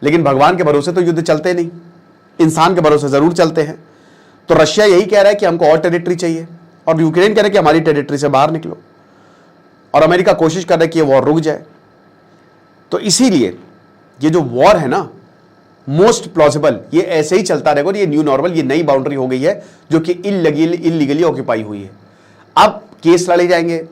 लेकिन भगवान के भरोसे तो युद्ध चलते नहीं, इंसान के भरोसे जरूर चलते हैं। तो रशिया यही कह रहा है कि हमको और टेरिटरी चाहिए, और यूक्रेन कह रहा है कि हमारी टेरिटरी से बाहर निकलो, और अमेरिका कोशिश कर रहा है कि ये वॉर रुक जाए। तो इसीलिए ये जो वॉर है ना, मोस्ट प्लॉजिबल ये ऐसे ही चलता रहेगा, और ये न्यू नॉर्मल, ये नई बाउंड्री हो गई है जो कि इलीगली ऑक्यूपाई हुई है। अब केस लड़े जाएंगे,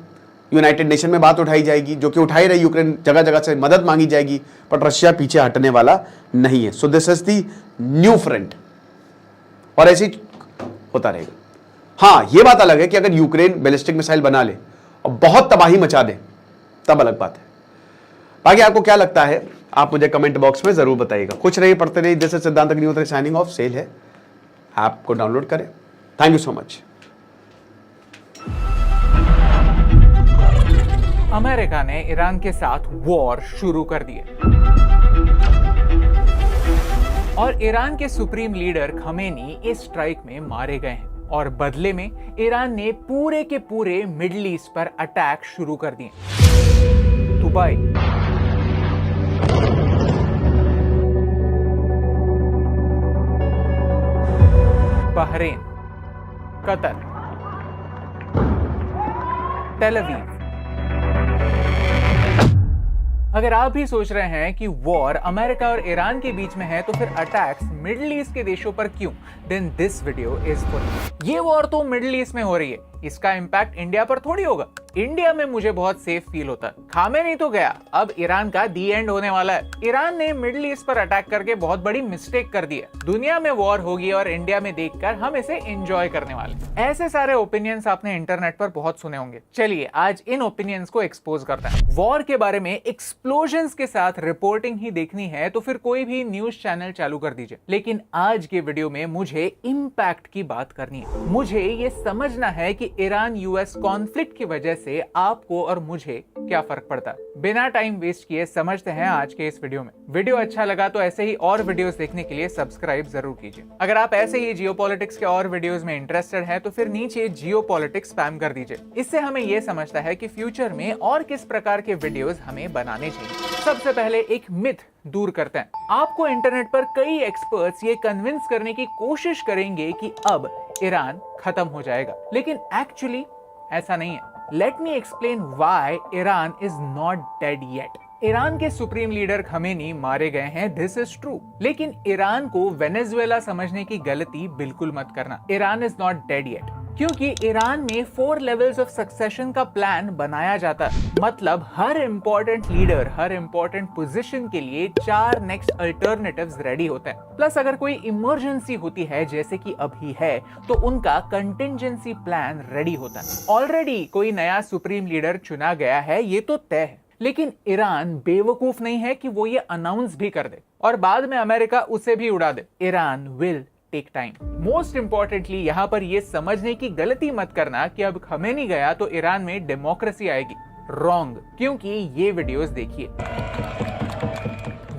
यूनाइटेड नेशन में बात उठाई जाएगी, जो कि उठाई रही, यूक्रेन जगह जगह से मदद मांगी जाएगी, बट रशिया पीछे हटने वाला नहीं है। So this is the new front, और ऐसे ही होता रहेगा। हाँ, यह बात अलग है कि अगर यूक्रेन बैलिस्टिक मिसाइल बना ले और बहुत तबाही मचा दे, तब अलग बात है। बाकी आपको क्या लगता है, आप मुझे कमेंट बॉक्स में जरूर बताइएगा। खुश रहिए, पढ़ते रहिए। जैसे सिद्धांत अग्निहोत्री साइनिंग ऑफ। सेल है, ऐप को डाउनलोड करें। Thank you so much. America ने ईरान के साथ वॉर शुरू कर दी है, और ईरान के सुप्रीम लीडर खमेनी इस स्ट्राइक में मारे गए हैं, और बदले में ईरान ने पूरे के पूरे मिडिल ईस्ट पर अटैक शुरू कर दिए। तो Dubai, Bahrain, Qatar, Tel Aviv. अगर आप भी सोच रहे हैं कि वॉर अमेरिका और ईरान के बीच में है तो फिर अटैक्स मिडिल ईस्ट के देशों पर क्यों, then this video is for you. ये वॉर तो मिडिल ईस्ट में हो रही है, इसका इंपैक्ट इंडिया पर थोड़ी होगा। इंडिया में मुझे बहुत सेफ फील होता है। खामेनी तो गया, अब ईरान का दी एंड होने वाला है। ईरान ने मिडिल ईस्ट पर अटैक करके बहुत बड़ी मिस्टेक कर दी है। दुनिया में वॉर होगी और इंडिया में देखकर हम इसे एंजॉय करने वाले। ऐसे सारे ओपिनियंस आपने इंटरनेट पर बहुत सुने होंगे। चलिए आज इन ओपिनियंस को एक्सपोज करते हैं। वॉर के बारे में एक्सप्लोजन्स के साथ रिपोर्टिंग ही देखनी है तो फिर कोई भी न्यूज चैनल चालू कर दीजिए। लेकिन आज के वीडियो में मुझे इंपैक्ट की बात करनी है। मुझे ये समझना है कि ईरान यूएस कॉन्फ्लिक्ट की वजह से आपको और मुझे क्या फर्क पड़ता है। बिना टाइम वेस्ट किए समझते हैं आज के इस वीडियो में। वीडियो अच्छा लगा तो ऐसे ही और वीडियोस देखने के लिए सब्सक्राइब जरूर कीजिए। अगर आप ऐसे ही जियोपॉलिटिक्स के और वीडियोस में इंटरेस्टेड हैं तो फिर नीचे जियोपॉलिटिक्स स्पैम कर दीजिए। इससे हमें यह समझता है कि फ्यूचर में और किस प्रकार के वीडियोस हमें बनाने चाहिए। सबसे पहले एक मिथ दूर करते हैं। आपको इंटरनेट पर कई एक्सपर्ट्स ये कन्विंस करने की कोशिश करेंगे कि अब ईरान खत्म हो जाएगा, लेकिन एक्चुअली ऐसा नहीं है। Let me explain why Iran is not dead yet. Iran के सुप्रीम लीडर खमेनी मारे गए हैं, दिस इज ट्रू, लेकिन ईरान को वेनेजुएला समझने की गलती बिल्कुल मत करना। Iran is not dead yet क्योंकि ईरान में 4 लेवल्स ऑफ सक्सेशन का प्लान बनाया जाता है। मतलब हर इंपॉर्टेंट लीडर, हर इंपॉर्टेंट पोजीशन के लिए 4 नेक्स्ट अल्टरनेटिव्स रेडी होते हैं। प्लस अगर कोई इमरजेंसी होती है जैसे कि अभी है तो उनका कंटिजेंसी प्लान रेडी होता है। ऑलरेडी कोई नया सुप्रीम लीडर चुना गया है, ये तो तय है। लेकिन ईरान बेवकूफ नहीं है कि वो ये अनाउंस भी कर दे और बाद में अमेरिका उसे भी उड़ा दे। Iran will take time. Most importantly यहाँ पर ये समझने की गलती मत करना कि अब खमेनी गया तो ईरान में डेमोक्रेसी आएगी। रॉन्ग, क्योंकि ये वीडियोस देखिए।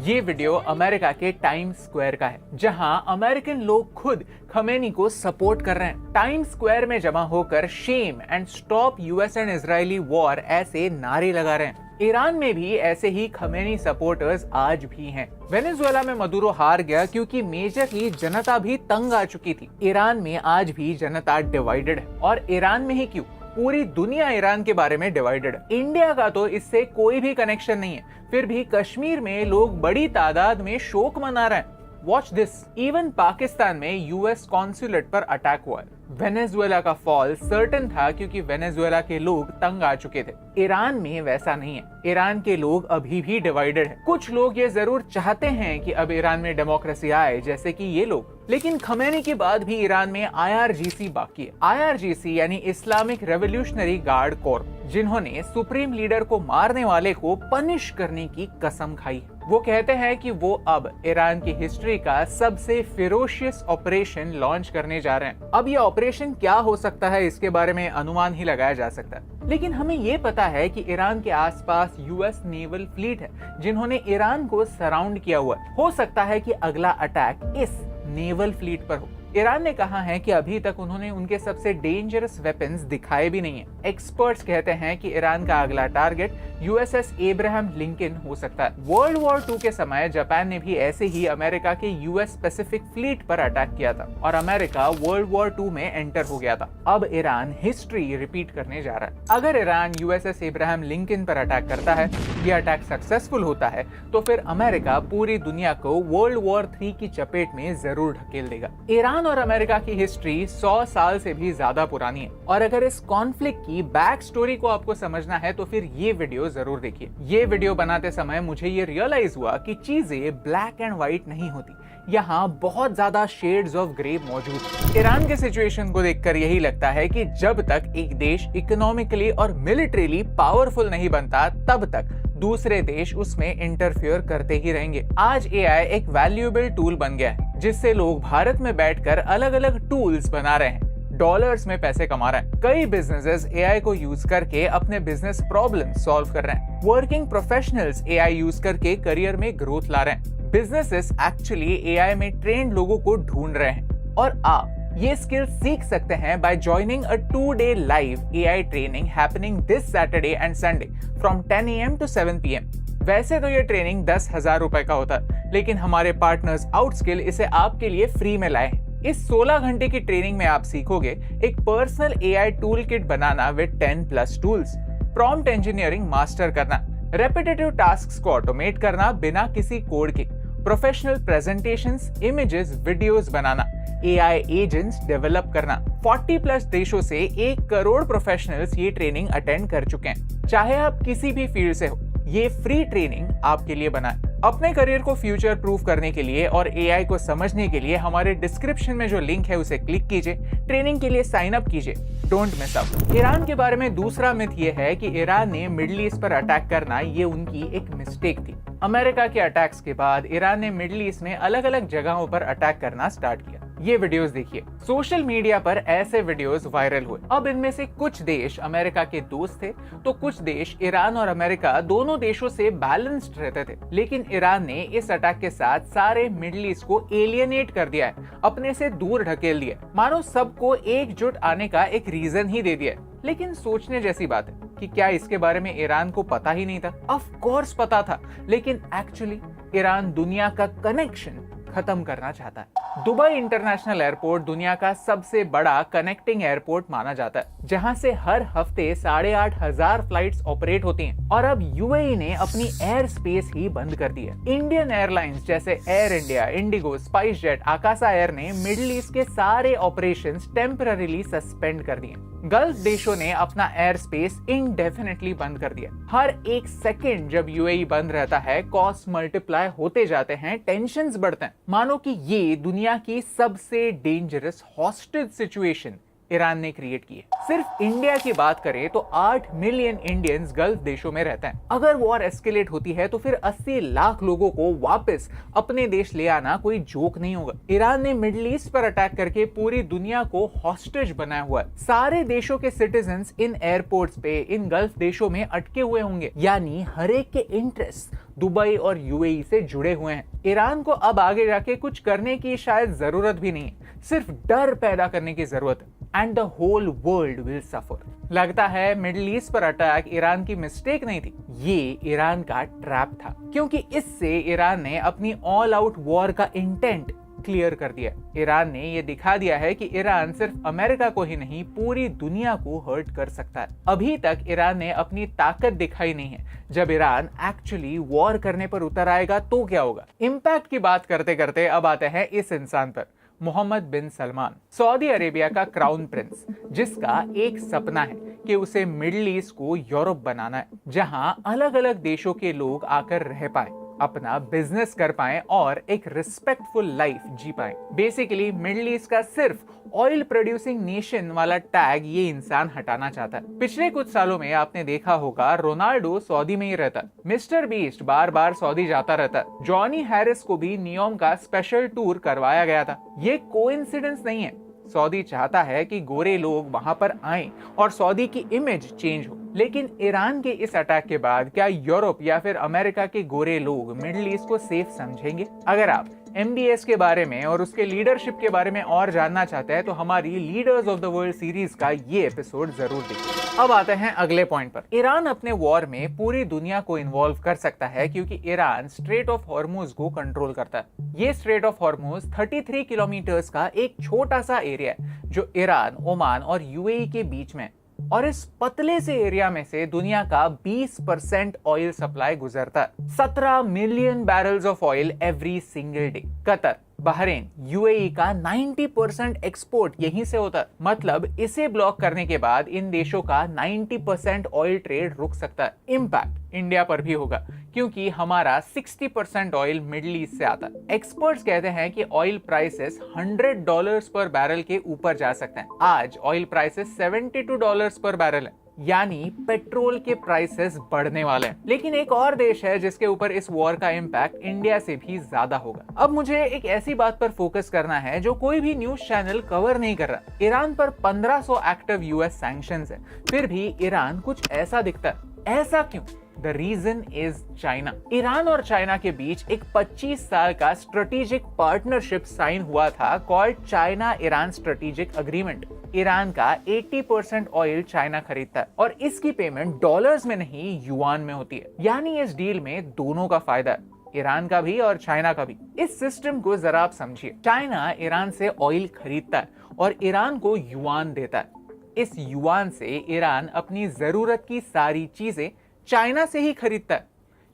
ये वीडियो अमेरिका के टाइम स्क्वायर का है, जहां अमेरिकन लोग खुद खमेनी को सपोर्ट कर रहे हैं। टाइम स्क्वायर में जमा होकर shame and stop US and Israeli war ऐसे नारे लगा रहे हैं। ईरान में भी ऐसे ही खमेनी सपोर्टर्स आज भी हैं। वेनेजुएला में मदुरो हार गया क्योंकि मेजरली जनता भी तंग आ चुकी थी। ईरान में आज भी जनता डिवाइडेड है, और ईरान में ही क्यों, पूरी दुनिया ईरान के बारे में डिवाइडेड है। इंडिया का तो इससे कोई भी कनेक्शन नहीं है, फिर भी कश्मीर में लोग बड़ी तादाद में शोक मना रहे हैं। वॉच दिस, इवन पाकिस्तान में यूएस कॉन्सुलेट पर अटैक हुआ है। वेनेजुएला का फॉल सर्टेन था क्योंकि वेनेजुएला के लोग तंग आ चुके थे। ईरान में वैसा नहीं है। ईरान के लोग अभी भी डिवाइडेड है। कुछ लोग ये जरूर चाहते हैं कि अब ईरान में डेमोक्रेसी आए, जैसे कि ये लोग, लेकिन खमेनी के बाद भी ईरान में आईआरजीसी बाकी है। आईआरजीसी यानी इस्लामिक रेवोल्यूशनरी गार्ड कोर, जिन्होंने सुप्रीम लीडर को मारने वाले को पनिश करने की कसम खाई। वो कहते हैं कि वो अब ईरान की हिस्ट्री का सबसे फेरोशियस ऑपरेशन लॉन्च करने जा रहे हैं। अब ये ऑपरेशन क्या हो सकता है इसके बारे में अनुमान ही लगाया जा सकता है, लेकिन हमें ये पता है कि ईरान के आसपास यूएस नेवल फ्लीट है, जिन्होंने ईरान को सराउंड किया हुआ है। हो सकता है कि अगला अटैक इस नेवल फ्लीट पर हो। ईरान ने कहा है कि अभी तक उन्होंने उनके सबसे डेंजरस वेपन्स दिखाए भी नहीं है। एक्सपर्ट्स कहते हैं कि ईरान का अगला टारगेट यूएसएस एब्राहम लिंकन हो सकता है। वर्ल्ड वॉर 2 के समय जापान ने भी ऐसे ही अमेरिका के यूएस पैसिफिक फ्लीट पर अटैक किया था और अमेरिका वर्ल्ड वॉर 2 में एंटर हो गया था। अब ईरान हिस्ट्री रिपीट करने जा रहा है। अगर ईरान यूएसएस एब्राहम लिंकन पर अटैक करता है, यह अटैक सक्सेसफुल होता है, तो फिर अमेरिका पूरी दुनिया को वर्ल्ड वॉर 3 की चपेट में जरूर ढकेल देगा। ईरान और अमेरिका की हिस्ट्री 100 साल से भी ज्यादा पुरानी है, और अगर इस कॉन्फ्लिक्ट की बैक स्टोरी को आपको समझना है तो फिर ये वीडियो जरूर देखिए। ये वीडियो बनाते समय मुझे ये रियलाइज हुआ कि चीजें ब्लैक एंड व्हाइट नहीं होती, यहाँ बहुत ज्यादा शेड्स ऑफ ग्रे मौजूद है। ईरान के सिचुएशन को देखकर यही लगता है कि जब तक एक देश इकोनॉमिकली और मिलिट्रीली पावरफुल नहीं बनता, तब तक दूसरे देश उसमें इंटरफियर करते ही रहेंगे। आज एआई एक वैल्यूएबल टूल बन गया है, जिससे लोग भारत में बैठकर अलग अलग टूल्स बना रहे हैं, डॉलर्स में पैसे कमा रहे हैं। कई बिजनेसेस एआई को यूज करके अपने बिजनेस प्रॉब्लम सॉल्व कर रहे हैं। वर्किंग प्रोफेशनल्स एआई यूज करके करियर में ग्रोथ ला रहे हैं। बिजनेसेस एक्चुअली एआई में ट्रेंड लोगों को ढूंढ रहे हैं, और आप ये स्किल सीख सकते हैं by joining a 2-day live AI training happening this Saturday and Sunday from 10 AM to 7 PM। वैसे तो ये ट्रेनिंग 10,000 रुपए का होता है, लेकिन हमारे पार्टनर्स आउटस्किल इसे आपके लिए फ्री में लाए हैं। इस 16 घंटे की ट्रेनिंग में आप सीखोगे एक personal AI tool kit banana with 10+ tools, prompt engineering master करना, रेपिटेटिव टास्क्स को ऑटोमेट करना बिना किसी कोड के, प्रोफेशनल प्रेजेंटेशंस, इमेजेस, वीडियोस बनाना, AI एजेंट्स डेवलप करना। 40+ देशों से 1 करोड़ प्रोफेशनल्स ये ट्रेनिंग अटेंड कर चुके हैं। चाहे आप किसी भी फील्ड से हो, ये फ्री ट्रेनिंग आपके लिए बना है। अपने करियर को फ्यूचर प्रूफ करने के लिए और AI को समझने के लिए हमारे डिस्क्रिप्शन में जो लिंक है उसे क्लिक कीजिए, ट्रेनिंग के लिए साइन अप कीजिए, डोंट मिस आउट। ईरान के बारे में दूसरा मिथ ये है कि ईरान ने मिडिल ईस्ट पर अटैक करना ये उनकी एक मिस्टेक थी। अमेरिका के अटैक्स के बाद ईरान ने मिडिल ईस्ट में अलग अलग जगहों पर अटैक करना स्टार्ट किया। ये वीडियोस देखिए, सोशल मीडिया पर ऐसे वीडियोस वायरल हुए। अब इनमें से कुछ देश अमेरिका के दोस्त थे, तो कुछ देश ईरान और अमेरिका दोनों देशों से बैलेंस्ड रहते थे। लेकिन ईरान ने इस अटैक के साथ सारे मिडिल ईस्ट को एलियनेट कर दिया है, अपने से दूर ढकेल दिया, मानो सबको एकजुट आने का एक रीजन ही दे दिया। लेकिन सोचने जैसी बात है कि क्या इसके बारे में ईरान को पता ही नहीं था? ऑफ कोर्स पता था, लेकिन एक्चुअली ईरान दुनिया का कनेक्शन खत्म करना चाहता है। दुबई इंटरनेशनल एयरपोर्ट दुनिया का सबसे बड़ा कनेक्टिंग एयरपोर्ट माना जाता है, जहां से हर हफ्ते 8,500 फ्लाइट्स ऑपरेट होती हैं। और अब यूएई ने अपनी एयर स्पेस ही बंद कर दी है। इंडियन एयरलाइंस जैसे Air India, Indigo, Spice Jet, Akasa Air ने मिडिल ईस्ट के सारे ऑपरेशंस टेम्पररीली सस्पेंड कर दिए। गल्फ देशों ने अपना एयर स्पेस इंडेफिनिटली बंद कर दिया। हर एक सेकेंड जब यूएई बंद रहता है, कॉस्ट मल्टीप्लाई होते जाते हैं, टेंशन्स बढ़ते हैं, मानो कि ये दुनिया की सबसे डेंजरस हॉस्टेज सिचुएशन ईरान ने क्रिएट की है। सिर्फ इंडिया की बात करें तो 8 मिलियन इंडियंस गल्फ देशों में रहते हैं। अगर वॉर एस्केलेट होती है तो फिर 80 लाख लोगों को वापस अपने देश ले आना कोई जोक नहीं होगा। ईरान ने मिडिल ईस्ट पर अटैक करके पूरी दुनिया को हॉस्टेज बनाया हुआ है। सारे देशों के सिटीजन्स इन एयरपोर्ट्स पे इन गल्फ देशों में अटके हुए होंगे, यानी हर एक के इंटरेस्ट दुबई और यूएई से जुड़े हुए हैं। ईरान को अब आगे जाके कुछ करने की शायद जरूरत भी नहीं है, सिर्फ डर पैदा करने की जरूरत है, and the whole world will suffer. लगता है मिडिल ईस्ट पर अटैक ईरान की मिस्टेक नहीं थी, ये ईरान का ट्रैप था, क्योंकि इससे ईरान ने अपनी ऑल आउट वॉर का इंटेंट क्लियर कर दिया। ईरान ने ये दिखा दिया है कि ईरान सिर्फ अमेरिका को ही नहीं पूरी दुनिया को हर्ट कर सकता है। अभी तक ईरान ने अपनी ताकत दिखाई नहीं है। जब ईरान एक्चुअली वॉर करने पर उतर आएगा तो क्या होगा? इम्पैक्ट की बात करते करते अब आते हैं इस इंसान पर, मोहम्मद बिन सलमान, सऊदी अरेबिया का क्राउन प्रिंस, जिसका एक सपना है कि उसे मिडिल ईस्ट को यूरोप बनाना है, जहां अलग अलग देशों के लोग आकर रह पाए, अपना बिजनेस कर पाएं और एक रिस्पेक्टफुल लाइफ जी पाएं। बेसिकली मिडिल ईस्ट का सिर्फ ऑयल प्रोड्यूसिंग नेशन वाला टैग ये इंसान हटाना चाहता है। पिछले कुछ सालों में आपने देखा होगा रोनाल्डो सऊदी में ही रहता, मिस्टर बीस्ट बार बार सऊदी जाता रहता, जॉनी हैरिस को भी नियोम का स्पेशल टूर करवाया गया था। ये कोइंसिडेंस नहीं है, सऊदी चाहता है कि गोरे लोग वहां पर आएं और सऊदी की इमेज चेंज हो। लेकिन ईरान के इस अटैक के बाद क्या यूरोप या फिर अमेरिका के गोरे लोग मिडिल ईस्ट को सेफ समझेंगे? अगर आप MBS के बारे में और उसके लीडरशिप के बारे में और जानना चाहते हैं तो हमारी leaders of the world series का ये एपिसोड जरूर देखिए। अब आते हैं अगले पॉइंट पर। ईरान अपने वॉर में पूरी दुनिया को इन्वॉल्व कर सकता है क्योंकि ईरान स्ट्रेट ऑफ हॉर्मुज को कंट्रोल करता है। ये स्ट्रेट ऑफ हॉर्मुज 33 किलोमीटर्स का एक छोटा सा एरिया है जो ईरान, ओमान और यूएई के बीच में, और इस पतले से एरिया में से दुनिया का 20% ऑयल सप्लाई गुजरता है। 17 million barrels of oil every single day. Qatar, Bahrain, UAE का 90% एक्सपोर्ट यहीं से होता है। मतलब इसे ब्लॉक करने के बाद इन देशों का 90% ऑयल ट्रेड रुक सकता है। इम्पैक्ट इंडिया पर भी होगा क्योंकि हमारा 60% ऑयल मिडिल ईस्ट से आता है। एक्सपर्ट्स कहते हैं कि ऑयल प्राइसेस $100 पर बैरल के ऊपर जा सकते हैं। आज ऑयल प्राइसेस $72 पर बैरल है, यानी पेट्रोल के प्राइसेस बढ़ने वाले हैं। लेकिन एक और देश है जिसके ऊपर इस वॉर का इम्पैक्ट इंडिया से भी ज्यादा होगा। अब मुझे एक ऐसी बात पर फोकस करना है जो कोई भी न्यूज चैनल कवर नहीं कर रहा। ईरान पर 1500 एक्टिव यूएस सैंक्शंस है, फिर भी ईरान कुछ ऐसा दिखता है। ऐसा क्यों? The reason is China. Iran और चाइना के बीच एक 25 साल का स्ट्रेटेजिक पार्टनरशिप साइन हुआ था called China Iran strategic agreement. Iran का 80% ऑयल चाइना खरीदता है और इसकी पेमेंट डॉलर्स में नहीं युआन में होती है। यानी इस डील में दोनों का फायदा है, ईरान का भी और चाइना का भी। इस सिस्टम को जरा आप समझिए। चाइना ईरान से ऑयल खरीदता है और ईरान को युआन देता है। इस युआन से ईरान अपनी जरूरत की सारी चीजें चाइना से ही खरीदता है।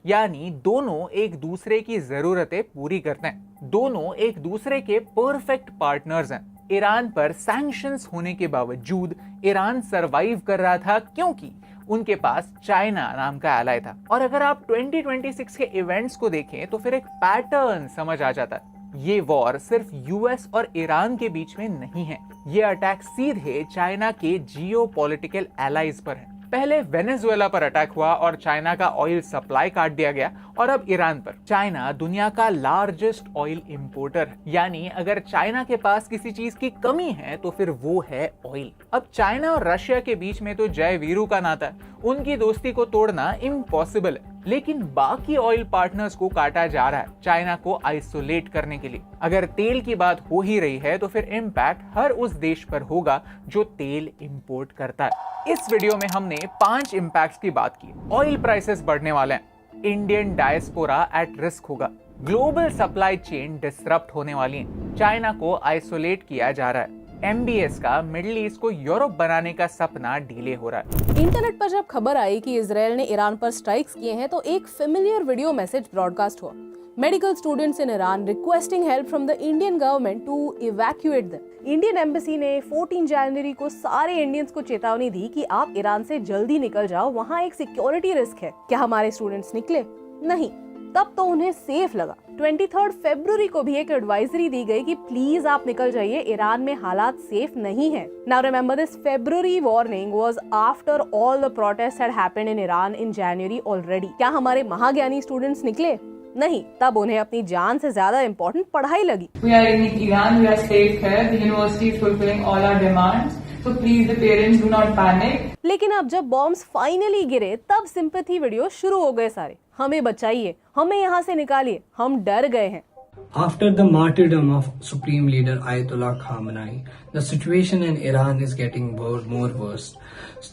यानी दोनों एक दूसरे की जरूरतें पूरी करते हैं, दोनों एक दूसरे के परफेक्ट पार्टनर्स हैं। ईरान पर सैंक्शंस होने के बावजूद ईरान सरवाइव कर रहा था क्योंकि उनके पास चाइना नाम का एलाय था। और अगर आप 2026 के इवेंट्स को देखें तो फिर एक पैटर्न समझ आ जाता है। ये वॉर सिर्फ यूएस और ईरान के बीच में नहीं है, ये अटैक सीधे चाइना के जियोपॉलिटिकल एलाइज पर है। पहले वेनेजुएला पर अटैक हुआ और चाइना का ऑयल सप्लाई काट दिया गया, और अब ईरान पर। चाइना दुनिया का लार्जेस्ट ऑयल इंपोर्टर है, यानी अगर चाइना के पास किसी चीज की कमी है तो फिर वो है ऑयल। अब चाइना और रशिया के बीच में तो जय वीरू का नाता है, उनकी दोस्ती को तोड़ना इम्पॉसिबल है। लेकिन बाकी ऑयल पार्टनर्स को काटा जा रहा है चाइना को आइसोलेट करने के लिए। अगर तेल की बात हो ही रही है तो फिर इम्पैक्ट हर उस देश पर होगा जो तेल इंपोर्ट करता है। इस वीडियो में हमने 5 इम्पैक्ट्स की बात की। ऑयल प्राइसेस बढ़ने वाले हैं, इंडियन डायस्पोरा एट रिस्क होगा, ग्लोबल सप्लाई चेन डिसरप्ट होने वाली है, चाइना को आइसोलेट किया जा रहा है, MBS का मिडिल ईस्ट को यूरोप बनाने का सपना डिले हो रहा है। इंटरनेट पर जब खबर आई कि इजराइल ने ईरान पर स्ट्राइक्स किए हैं तो एक फेमिलियर वीडियो मैसेज ब्रॉडकास्ट हुआ। Medical students in Iran requesting help from the Indian government to evacuate them. Indian embassy ने 14 जनवरी को सारे इंडियंस को चेतावनी दी कि आप ईरान से जल्दी निकल जाओ, वहाँ एक सिक्योरिटी रिस्क है। क्या हमारे स्टूडेंट्स निकले? नहीं, तब तो उन्हें सेफ लगा। 23 फरवरी को भी एक एडवाइजरी दी गई कि प्लीज आप निकल जाइए, ईरान में हालात सेफ नहीं है। Now remember this February warning was after all the protest had happened in Iran in January already. क्या हमारे महाज्ञानी स्टूडेंट्स निकले? नहीं, तब उन्हें अपनी जान से ज्यादा इम्पोर्टेंट पढ़ाई लगी। We are in Iran, we are safe here, the university is fulfilling all our demands, so please the parents do not panic. लेकिन अब जब बॉम्ब्स फाइनली गिरे तब सिंपैथी वीडियो शुरू हो गए सारे। हमें बचाइए, हमें यहाँ से निकालिए, हम डर गए हैं। After the martyrdom of Supreme Leader Ayatollah Khamenei, the situation in Iran is getting more worse.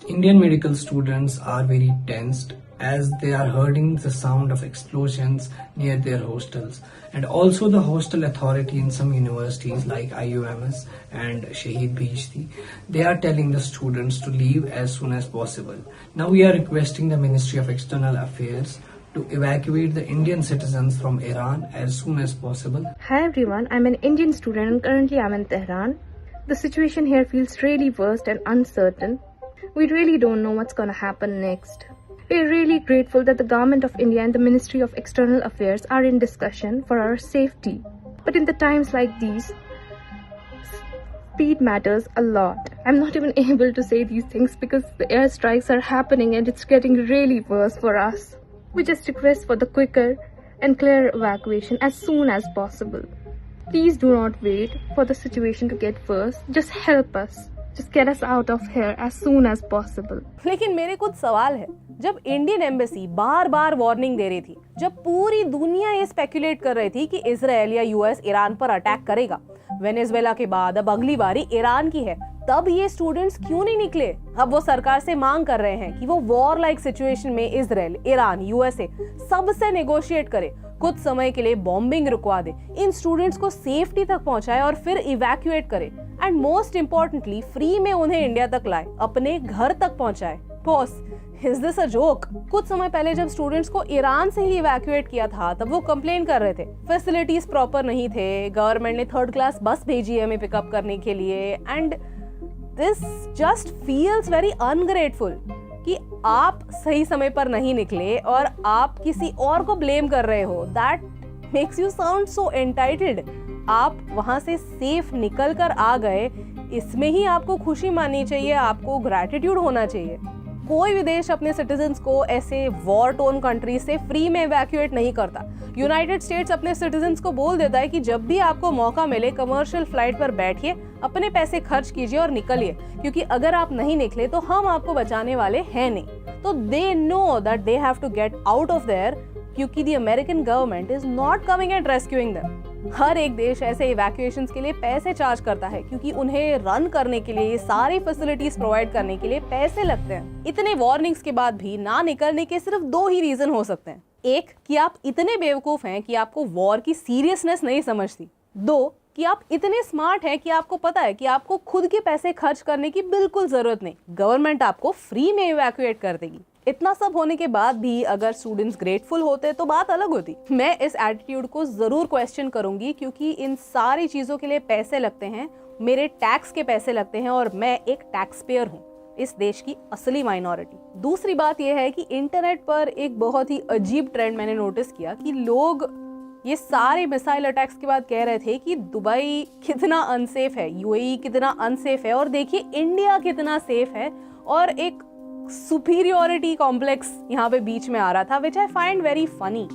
Indian medical students are very tensed as they are hearing the sound of explosions near their hostels, and also the hostel authority in some universities like IUMS and Shahid Bhishti, they are telling the students to leave as soon as possible. Now we are requesting the Ministry of External Affairs to evacuate the Indian citizens from Iran as soon as possible. Hi everyone, I'm an Indian student and currently I'm in Tehran. The situation here feels really worst and uncertain. We really don't know what's gonna happen next. We're really grateful that the Government of India and the Ministry of External Affairs are in discussion for our safety. But in the times like these, speed matters a lot. I'm not even able to say these things because the airstrikes are happening and it's getting really worse for us. We just request for the quicker and clear evacuation as soon as possible. Please do not wait for the situation to get worse. Just help us. Just get us out of here as soon as possible. लेकिन मेरे कुछ सवाल है। जब Indian embassy बार बार warning दे रही थी, जब पूरी दुनिया ये स्पेकुलेट कर रही थी कि इजराइल या यूएस ईरान पर अटैक करेगा, वेनेजुएला के बाद अब अगली बारी ईरान की है, तब ये स्टूडेंट्स क्यों नहीं निकले? अब वो सरकार से मांग कर रहे हैं कि वो वॉर लाइक सिचुएशन में इजराइल, ईरान, यूएसए सबसे नेगोशिएट करे, कुछ समय के लिए बॉम्बिंग रुकवा दे, इन स्टूडेंट्स को सेफ्टी तक पहुंचाए और फिर इवैक्यूएट करे, एंड मोस्ट इम्पोर्टेंटली फ्री में उन्हें इंडिया तक लाए, अपने घर तक पहुंचाए। Boss, is this a joke? कुछ समय पहले जब स्टूडेंट्स को ईरान से ही इवैक्यूएट किया था तब वो कंप्लेन कर रहे थे फैसिलिटीज प्रॉपर नहीं थे, गवर्नमेंट ने 3rd क्लास बस भेजी है हमें पिकअप करने के लिए, and this just feels very ungrateful कि आप सही समय पर नहीं निकले और आप किसी और को ब्लेम कर रहे हो। That makes you sound so entitled. आप वहां से सेफ निकल कर आ गए, इसमें ही आपको खुशी माननी चाहिए, आपको ग्रैटिट्यूड होना चाहिए। कोई भी देश अपने सिटीजन्स को ऐसे वॉर टोन कंट्री से फ्री में इवैक्यूएट नहीं करता। यूनाइटेड स्टेट्स अपने सिटीजन्स को बोल देता है कि जब भी आपको मौका मिले कमर्शियल फ्लाइट पर बैठिए, अपने पैसे खर्च कीजिए और निकलिए, क्योंकि अगर आप नहीं निकले तो हम आपको बचाने वाले हैं नहीं। तो they know that they have to get out of there, क्योंकि the American government is not coming and rescuing them. हर एक देश ऐसे इवैक्यूएशंस के लिए पैसे चार्ज करता है, क्योंकि उन्हें रन करने के लिए, ये सारी फैसिलिटीज प्रोवाइड करने के लिए पैसे लगते हैं। इतने वार्निंग्स के बाद भी ना निकलने के सिर्फ 2 ही रीजन हो सकते हैं। एक, कि आप इतने बेवकूफ हैं कि आपको वॉर की सीरियसनेस नहीं समझती। 2, कि आप इतने स्मार्ट हैं कि आपको पता है कि आपको खुद के पैसे खर्च करने की बिल्कुल जरूरत नहीं, गवर्नमेंट आपको फ्री में इवैक्यूएट कर देगी। इतना सब होने के बाद भी अगर स्टूडेंट्स ग्रेटफुल होते तो बात अलग होती। मैं इस एटीट्यूड को जरूर क्वेश्चन करूंगी, क्योंकि इन सारी चीजों के लिए पैसे लगते हैं, मेरे टैक्स के पैसे लगते हैं, और मैं एक टैक्स पेयर हूँ, इस देश की असली माइनॉरिटी। दूसरी बात यह है कि इंटरनेट पर एक बहुत ही अजीब ट्रेंड मैंने नोटिस किया कि लोग ये सारे मिसाइल अटैक्स के बाद कह रहे थे कि दुबई कितना अनसेफ है, यूएई कितना अनसेफ है, और देखिए इंडिया कितना सेफ है, और एक सुपीरियोरिटी कॉम्प्लेक्स यहाँ पे बीच में आ रहा था, which I find very funny.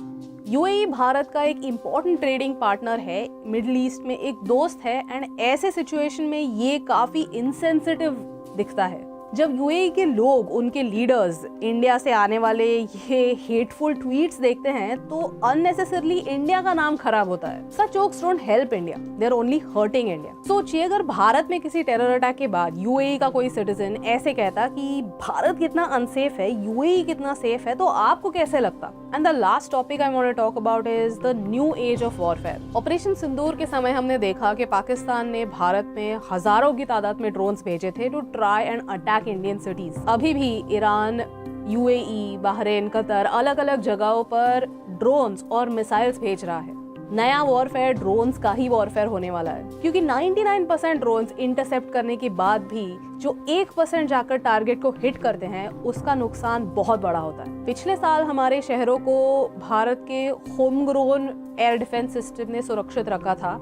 UAE Bharat का एक इम्पोर्टेंट ट्रेडिंग पार्टनर है, मिडिल ईस्ट में एक दोस्त है, एंड ऐसे सिचुएशन में ये काफी इनसेंसिटिव दिखता है जब यूएई के लोग, उनके लीडर्स इंडिया से आने वाले ये हेटफुल ट्वीट्स देखते हैं तो अननेसेसरली इंडिया का नाम खराब होता है। Such jokes don't help India, they are only hurting India. सोचिए अगर भारत में किसी टेरर अटैक के बाद यूएई का कोई सिटीजन ऐसे कहता कि भारत कितना अनसेफ है, यूएई कितना सेफ है, तो आपको कैसे लगता? And the last topic I want to talk about is the new age of warfare. Operation Sindoor के समय हमने देखा कि पाकिस्तान ने भारत में हजारों की तादाद में ड्रोन्स भेजे थे to try and attack Indian cities. अभी भी ईरान, यूएई, बहरीन, कतर अलग अलग जगहों पर ड्रोन्स और मिसाइल्स भेज रहा है। नया वॉरफेयर ड्रोन्स का ही वॉरफेयर होने वाला है, क्योंकि 99% ड्रोन्स इंटरसेप्ट करने के बाद भी जो 1% जाकर टारगेट को हिट करते हैं उसका नुकसान बहुत बड़ा होता है। पिछले साल हमारे शहरों को भारत के home grown air defence system ने सुरक्षित रखा था।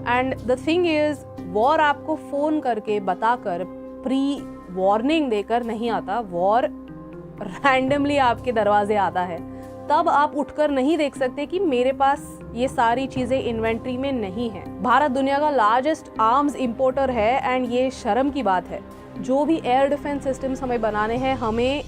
And the thing is, war आपको फोन करके बताकर, प्री वार्निंग देकर नहीं आता, वॉर रैंडमली आपके दरवाजे आता है। तब आप उठकर नहीं देख सकते कि मेरे पास ये सारी चीजें इन्वेंट्री में नहीं है। भारत दुनिया का लार्जेस्ट आर्म्स इंपोर्टर है, एंड ये शर्म की बात है। जो भी एयर डिफेंस सिस्टम्स हमें बनाने हैं, हमें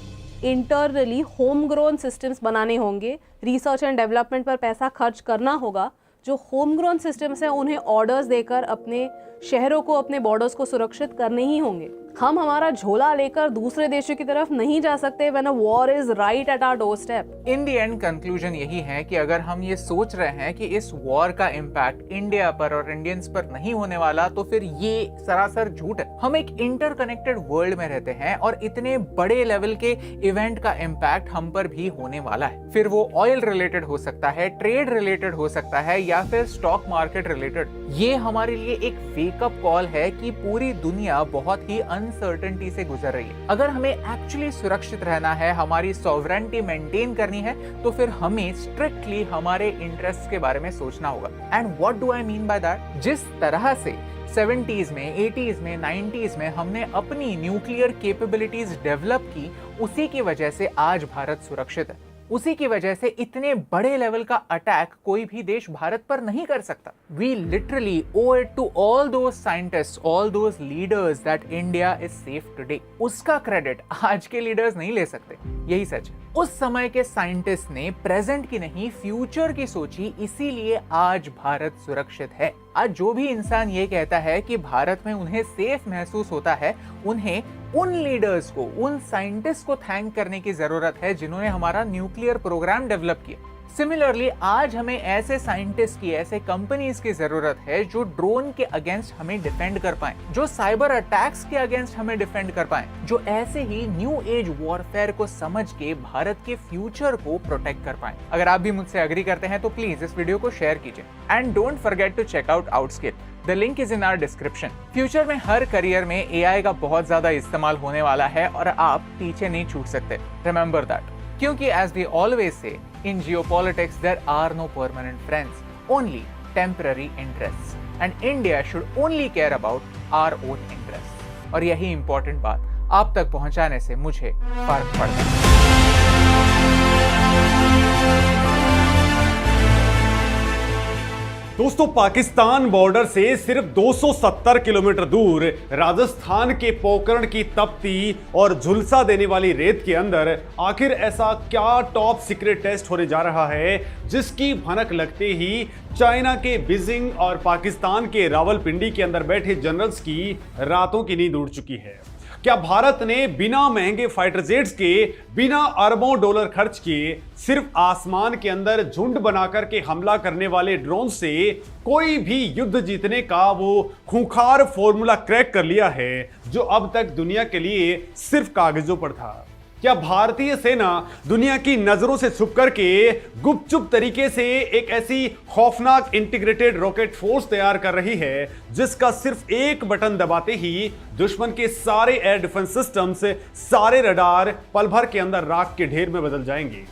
इंटरनली होम ग्रोन सिस्टम्स बनाने होंगे, रिसर्च एंड डेवलपमेंट पर पैसा खर्च करना होगा। जो होम ग्रोन सिस्टम्स हैं उन्हें ऑर्डर्स देकर अपने शहरों को, अपने बॉर्डर्स को सुरक्षित करने ही होंगे। हम हमारा झोला लेकर दूसरे देशों की तरफ नहीं जा सकते when a war is right at our doorstep। In the and conclusion यही है कि अगर हम ये सोच रहे हैं कि इस वॉर का इम्पैक्ट इंडिया पर और इंडियंस पर नहीं होने वाला, तो फिर ये सरासर झूठ है। हम एक इंटरकनेक्टेड वर्ल्ड में रहते हैं और इतने बड़े लेवल के इवेंट का इम्पैक्ट हम पर भी होने वाला है। फिर वो ऑयल रिलेटेड हो सकता है, ट्रेड रिलेटेड हो सकता है, या फिर स्टॉक मार्केट रिलेटेड। ये हमारे लिए एक वेकअप कॉल है कि पूरी दुनिया बहुत ही अनसर्टेनिटी से गुजर रही है। अगर हमें एक्चुअली सुरक्षित रहना है, हमारी सॉवरेनिटी मेंटेन करनी है, तो फिर हमें स्ट्रिक्टली हमारे इंटरेस्ट के बारे में सोचना होगा। And what do I mean by that? जिस तरह से 70s में, 80s में, 90s में हमने अपनी न्यूक्लियर कैपेबिलिटीज डेवलप की, उसी की वजह से आज भारत सुरक्षित है। उसी की वजह से इतने बड़े लेवल का अटैक कोई भी देश भारत पर नहीं कर सकता। We literally owe it to all those scientists, all those leaders that India is safe today। उसका क्रेडिट आज के लीडर्स नहीं ले सकते, यही सच है। उस समय के साइंटिस्ट ने प्रेजेंट की नहीं, फ्यूचर की सोची, इसीलिए आज भारत सुरक्षित है। आज जो भी इंसान ये कहता है कि भारत में उन्हें सेफ महसूस होता है, उन्हें उन लीडर्स को, उन साइंटिस्ट को थैंक करने की जरूरत है जिन्होंने हमारा न्यूक्लियर प्रोग्राम डेवलप किया। सिमिलरली आज हमें ऐसे साइंटिस्ट की, ऐसे कंपनीज की जरूरत है जो ड्रोन के अगेंस्ट हमें डिफेंड कर पाएं, जो साइबर अटैक्स के अगेंस्ट हमें डिफेंड कर पाएं, जो ऐसे ही न्यू एज वॉरफेयर को समझ के भारत के फ्यूचर को प्रोटेक्ट कर पाएं। अगर आप भी मुझसे एग्री करते हैं तो प्लीज इस वीडियो को शेयर कीजिए। And don't forget to check out Outskill, the link is in our description. Future में हर करियर में एआई का बहुत ज्यादा इस्तेमाल होने वाला है और आप पीछे नहीं छूट सकते। रिमेंबर दैट, क्योंकि as we always say, in geopolitics there are no permanent friends, only temporary interests, and India should only care about our own interests। और यही इंपॉर्टेंट बात, आप तक पहुंचाने से मुझे फर्क पड़ता है। दोस्तों, पाकिस्तान बॉर्डर से सिर्फ 270 किलोमीटर दूर राजस्थान के पोकरण की तपती और झुलसा देने वाली रेत के अंदर आखिर ऐसा क्या टॉप सीक्रेट टेस्ट होने जा रहा है जिसकी भनक लगते ही चाइना के बीजिंग और पाकिस्तान के रावलपिंडी के अंदर बैठे जनरल्स की रातों की नींद उड़ चुकी है। क्या भारत ने बिना महंगे फाइटर जेट्स के, बिना अरबों डॉलर खर्च किए, सिर्फ आसमान के अंदर झुंड बनाकर के हमला करने वाले ड्रोन से कोई भी युद्ध जीतने का वो खूंखार फॉर्मूला क्रैक कर लिया है जो अब तक दुनिया के लिए सिर्फ कागजों पर था? क्या भारतीय सेना दुनिया की नजरों से छुप करके गुपचुप तरीके से एक ऐसी खौफनाक इंटीग्रेटेड रॉकेट फोर्स तैयार कर रही है जिसका सिर्फ एक बटन दबाते ही दुश्मन के सारे एयर डिफेंस सिस्टम्स, सारे रडार पल भर के अंदर राख के ढेर में बदल जाएंगे?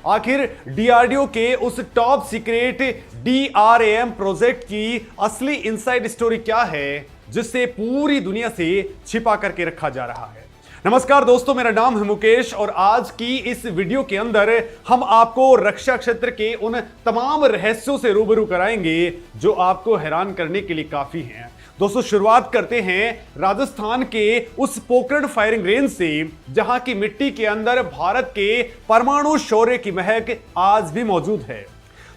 आखिर डीआरडीओ के उस टॉप सीक्रेट DRAM प्रोजेक्ट की असली इनसाइड स्टोरी क्या है जिससे पूरी दुनिया से छिपा करके रखा जा रहा है? नमस्कार दोस्तों, मेरा नाम है मुकेश और आज की इस वीडियो के अंदर हम आपको रक्षा क्षेत्र के उन तमाम रहस्यों से रूबरू कराएंगे जो आपको हैरान करने के लिए काफी हैं। दोस्तों, शुरुआत करते हैं राजस्थान के उस पोकरण फायरिंग रेंज से जहां की मिट्टी के अंदर भारत के परमाणु शौर्य की महक आज भी मौजूद है।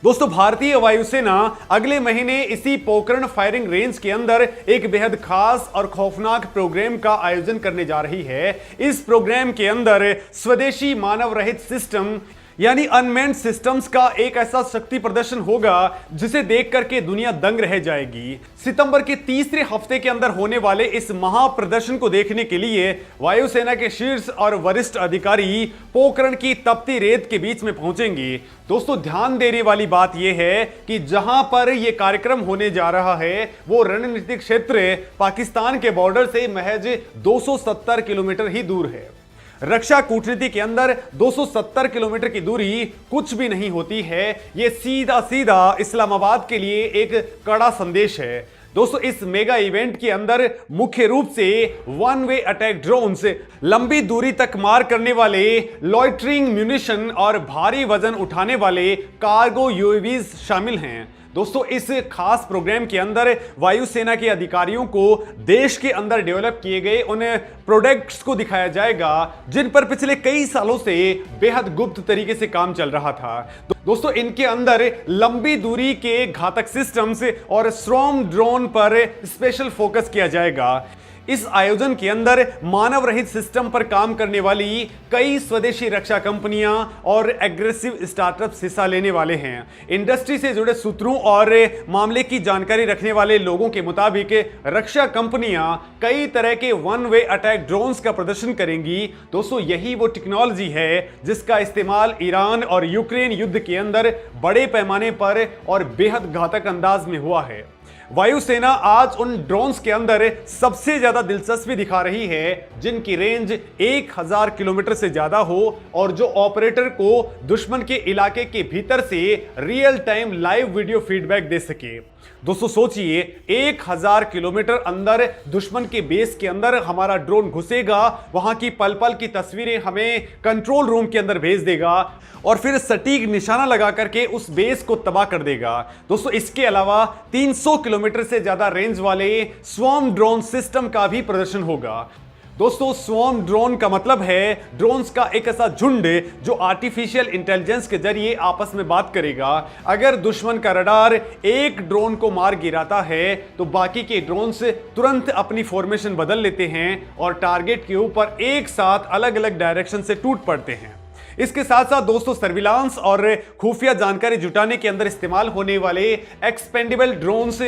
दोस्तों, भारतीय वायुसेना अगले महीने इसी पोकरण फायरिंग रेंज के अंदर एक बेहद खास और खौफनाक प्रोग्राम का आयोजन करने जा रही है। इस प्रोग्राम के अंदर स्वदेशी मानव रहित सिस्टम यानी अनमैन्ड सिस्टम्स का एक ऐसा शक्ति प्रदर्शन होगा जिसे देख करके दुनिया दंग रह जाएगी। सितंबर के तीसरे हफ्ते के अंदर होने वाले इस महाप्रदर्शन को देखने के लिए वायुसेना के शीर्ष और वरिष्ठ अधिकारी पोकरण की तपती रेत के बीच में पहुंचेंगे। दोस्तों, ध्यान देने वाली बात यह है कि जहां पर यह कार्यक्रम होने जा रहा है वो रणनीतिक क्षेत्र पाकिस्तान के बॉर्डर से महज 270 किलोमीटर ही दूर है। रक्षा कूटनीति के अंदर 270 किलोमीटर की दूरी कुछ भी नहीं होती है। यह सीधा सीधा इस्लामाबाद के लिए एक कड़ा संदेश है। दोस्तों, इस मेगा इवेंट के अंदर मुख्य रूप से वन वे अटैक ड्रोन्स, लंबी दूरी तक मार करने वाले लॉइटरिंग म्यूनिशन और भारी वजन उठाने वाले कार्गो यूएवीज शामिल हैं। दोस्तों, इस खास प्रोग्राम के अंदर वायुसेना के अधिकारियों को देश के अंदर डेवलप किए गए उन प्रोडक्ट्स को दिखाया जाएगा जिन पर पिछले कई सालों से बेहद गुप्त तरीके से काम चल रहा था। दोस्तों, इनके अंदर लंबी दूरी के घातक सिस्टम्स और स्टॉर्म ड्रोन पर स्पेशल फोकस किया जाएगा। इस आयोजन के अंदर मानव रहित सिस्टम पर काम करने वाली कई स्वदेशी रक्षा कंपनियां और एग्रेसिव स्टार्टअप्स हिस्सा लेने वाले हैं। इंडस्ट्री से जुड़े सूत्रों और मामले की जानकारी रखने वाले लोगों के मुताबिक रक्षा कंपनियां कई तरह के वन वे अटैक ड्रोन्स का प्रदर्शन करेंगी। दोस्तों, यही वो टेक्नोलॉजी है जिसका इस्तेमाल ईरान और यूक्रेन युद्ध के अंदर बड़े पैमाने पर और बेहद घातक अंदाज में हुआ है। वायुसेना आज उन ड्रोन्स के अंदर सबसे ज्यादा दिलचस्पी दिखा रही है जिनकी रेंज 1000 किलोमीटर से ज्यादा हो और जो ऑपरेटर को दुश्मन के इलाके के भीतर से real time live video feedback दे सके। दोस्तों, सोचिए 1000 किलोमीटर अंदर दुश्मन के बेस के अंदर हमारा ड्रोन घुसेगा, वहां की पल पल की तस्वीरें हमें कंट्रोल रूम के अंदर भेज देगा और फिर सटीक निशाना लगा करके उस बेस को तबाह कर देगा। दोस्तों, इसके अलावा 300 किलोमीटर से ज्यादा रेंज वाले स्वॉर्म ड्रोन सिस्टम का भी प्रदर्शन होगा। दोस्तों, स्वॉर्म ड्रोन का मतलब है ड्रोन्स का एक ऐसा झुंड जो आर्टिफिशियल इंटेलिजेंस के जरिए आपस में बात करेगा। अगर दुश्मन का रडार एक ड्रोन को मार गिराता है तो बाकी के ड्रोन्स तुरंत अपनी फॉर्मेशन बदल लेते हैं और टारगेट के ऊपर एक साथ अलग अलग डायरेक्शन से टूट पड़ते हैं। इसके साथ साथ दोस्तों, सर्विलांस और खुफिया जानकारी जुटाने के अंदर इस्तेमाल होने वाले एक्सपेंडेबल ड्रोन्स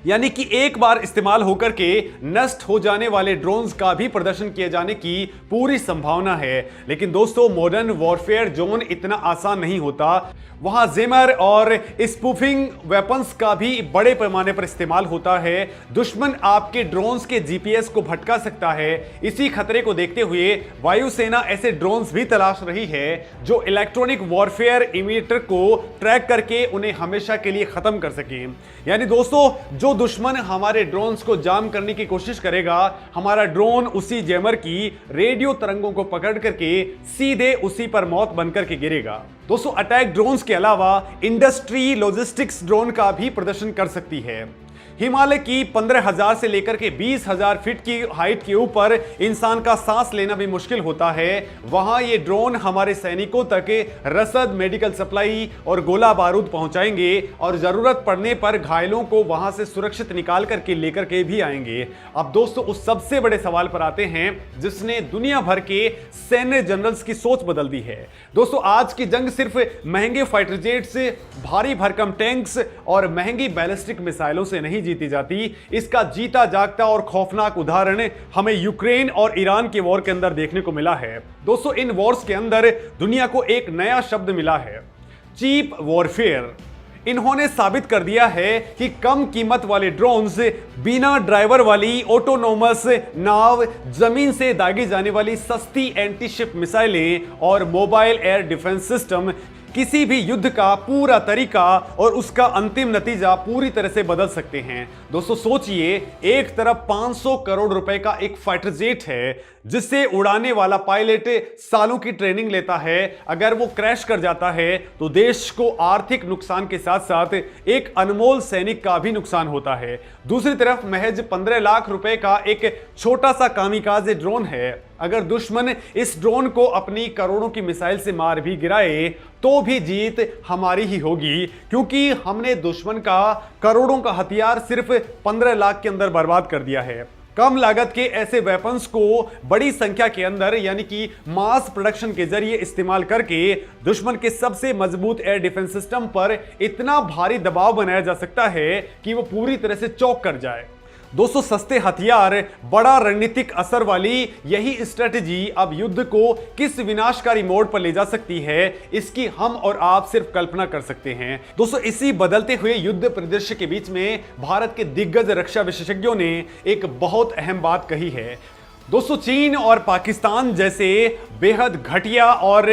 यानी कि एक बार इस्तेमाल होकर के नष्ट हो जाने वाले ड्रोन्स का भी प्रदर्शन किए जाने की पूरी संभावना है। लेकिन दोस्तों, मॉडर्न वॉरफेयर जोन इतना आसान नहीं होता। वहां जेमर और स्पूफिंग वेपन्स का भी बड़े पैमाने पर इस्तेमाल होता है। दुश्मन आपके ड्रोन्स के जीपीएस को भटका सकता है। इसी खतरे को देखते हुए वायुसेना ऐसे ड्रोन्स भी तलाश रही है जो इलेक्ट्रॉनिक वॉरफेयर इमिटर को ट्रैक करके उन्हें हमेशा के लिए खत्म कर सके। यानी दोस्तों, जो दुश्मन हमारे ड्रोन्स को जाम करने की कोशिश करेगा, हमारा ड्रोन उसी जैमर की रेडियो तरंगों को पकड़ करके सीधे उसी पर मौत बनकर के गिरेगा। दोस्तों, अटैक ड्रोन्स के अलावा इंडस्ट्री लॉजिस्टिक्स ड्रोन का भी प्रदर्शन कर सकती है। हिमालय की 15,000 से लेकर के 20,000 फीट की हाइट के ऊपर इंसान का सांस लेना भी मुश्किल होता है, वहां ये ड्रोन हमारे सैनिकों तक रसद, मेडिकल सप्लाई और गोला बारूद पहुंचाएंगे और जरूरत पड़ने पर घायलों को वहां से सुरक्षित निकाल करके लेकर के भी आएंगे। अब दोस्तों, उस सबसे बड़े सवाल पर आते हैं जिसने दुनिया भर के सैन्य जनरल्स की सोच बदल दी है। दोस्तों, आज की जंग सिर्फ महंगे फाइटर जेट्स, भारी भरकम टैंक्स और महंगी बैलिस्टिक मिसाइलों से नहीं जीती जाती। इसका जीता जागता और खौफनाक उदाहरण हमें यूक्रेन और ईरान के वॉर के अंदर देखने को मिला है। दोस्तों, इन वॉर्स के अंदर दुनिया को एक नया शब्द मिला है, चीप वॉरफेयर। इन्होंने साबित कर दिया है कि कम कीमत वाले ड्रोन्स, बिना ड्राइवर वाली ऑटोनोमस नाव, जमीन से दागी जाने वाली सस्ती एंटी-शिप मिसाइलें और मोबाइल एयर डिफेंस सिस्टम किसी भी युद्ध का पूरा तरीका और उसका अंतिम नतीजा पूरी तरह से बदल सकते हैं। दोस्तों, सोचिए, एक तरफ 500 करोड़ रुपए का एक फाइटर जेट है जिससे उड़ाने वाला पायलट सालों की ट्रेनिंग लेता है। अगर वो क्रैश कर जाता है तो देश को आर्थिक नुकसान के साथ साथ एक अनमोल सैनिक का भी नुकसान होता है। दूसरी तरफ महज 15 लाख रुपए का एक छोटा सा कामिकाज़े ड्रोन है। अगर दुश्मन इस ड्रोन को अपनी करोड़ों की मिसाइल से मार भी गिराए तो भी जीत हमारी ही होगी, क्योंकि हमने दुश्मन का करोड़ों का हथियार सिर्फ 15 लाख के अंदर बर्बाद कर दिया है। कम लागत के ऐसे वेपन्स को बड़ी संख्या के अंदर यानी कि मास प्रोडक्शन के जरिए इस्तेमाल करके दुश्मन के सबसे मजबूत एयर डिफेंस सिस्टम पर इतना भारी दबाव बनाया जा सकता है कि वो पूरी तरह से चौंक कर जाए। दोस्तों, सस्ते हथियार, बड़ा रणनीतिक असर वाली यही स्ट्रेटजी अब युद्ध को किस विनाशकारी मोड़ पर ले जा सकती है, इसकी हम और आप सिर्फ कल्पना कर सकते हैं। दोस्तों, इसी बदलते हुए युद्ध परिदृश्य के बीच में भारत के दिग्गज रक्षा विशेषज्ञों ने एक बहुत अहम बात कही है। दोस्तों, चीन और पाकिस्तान जैसे बेहद घटिया और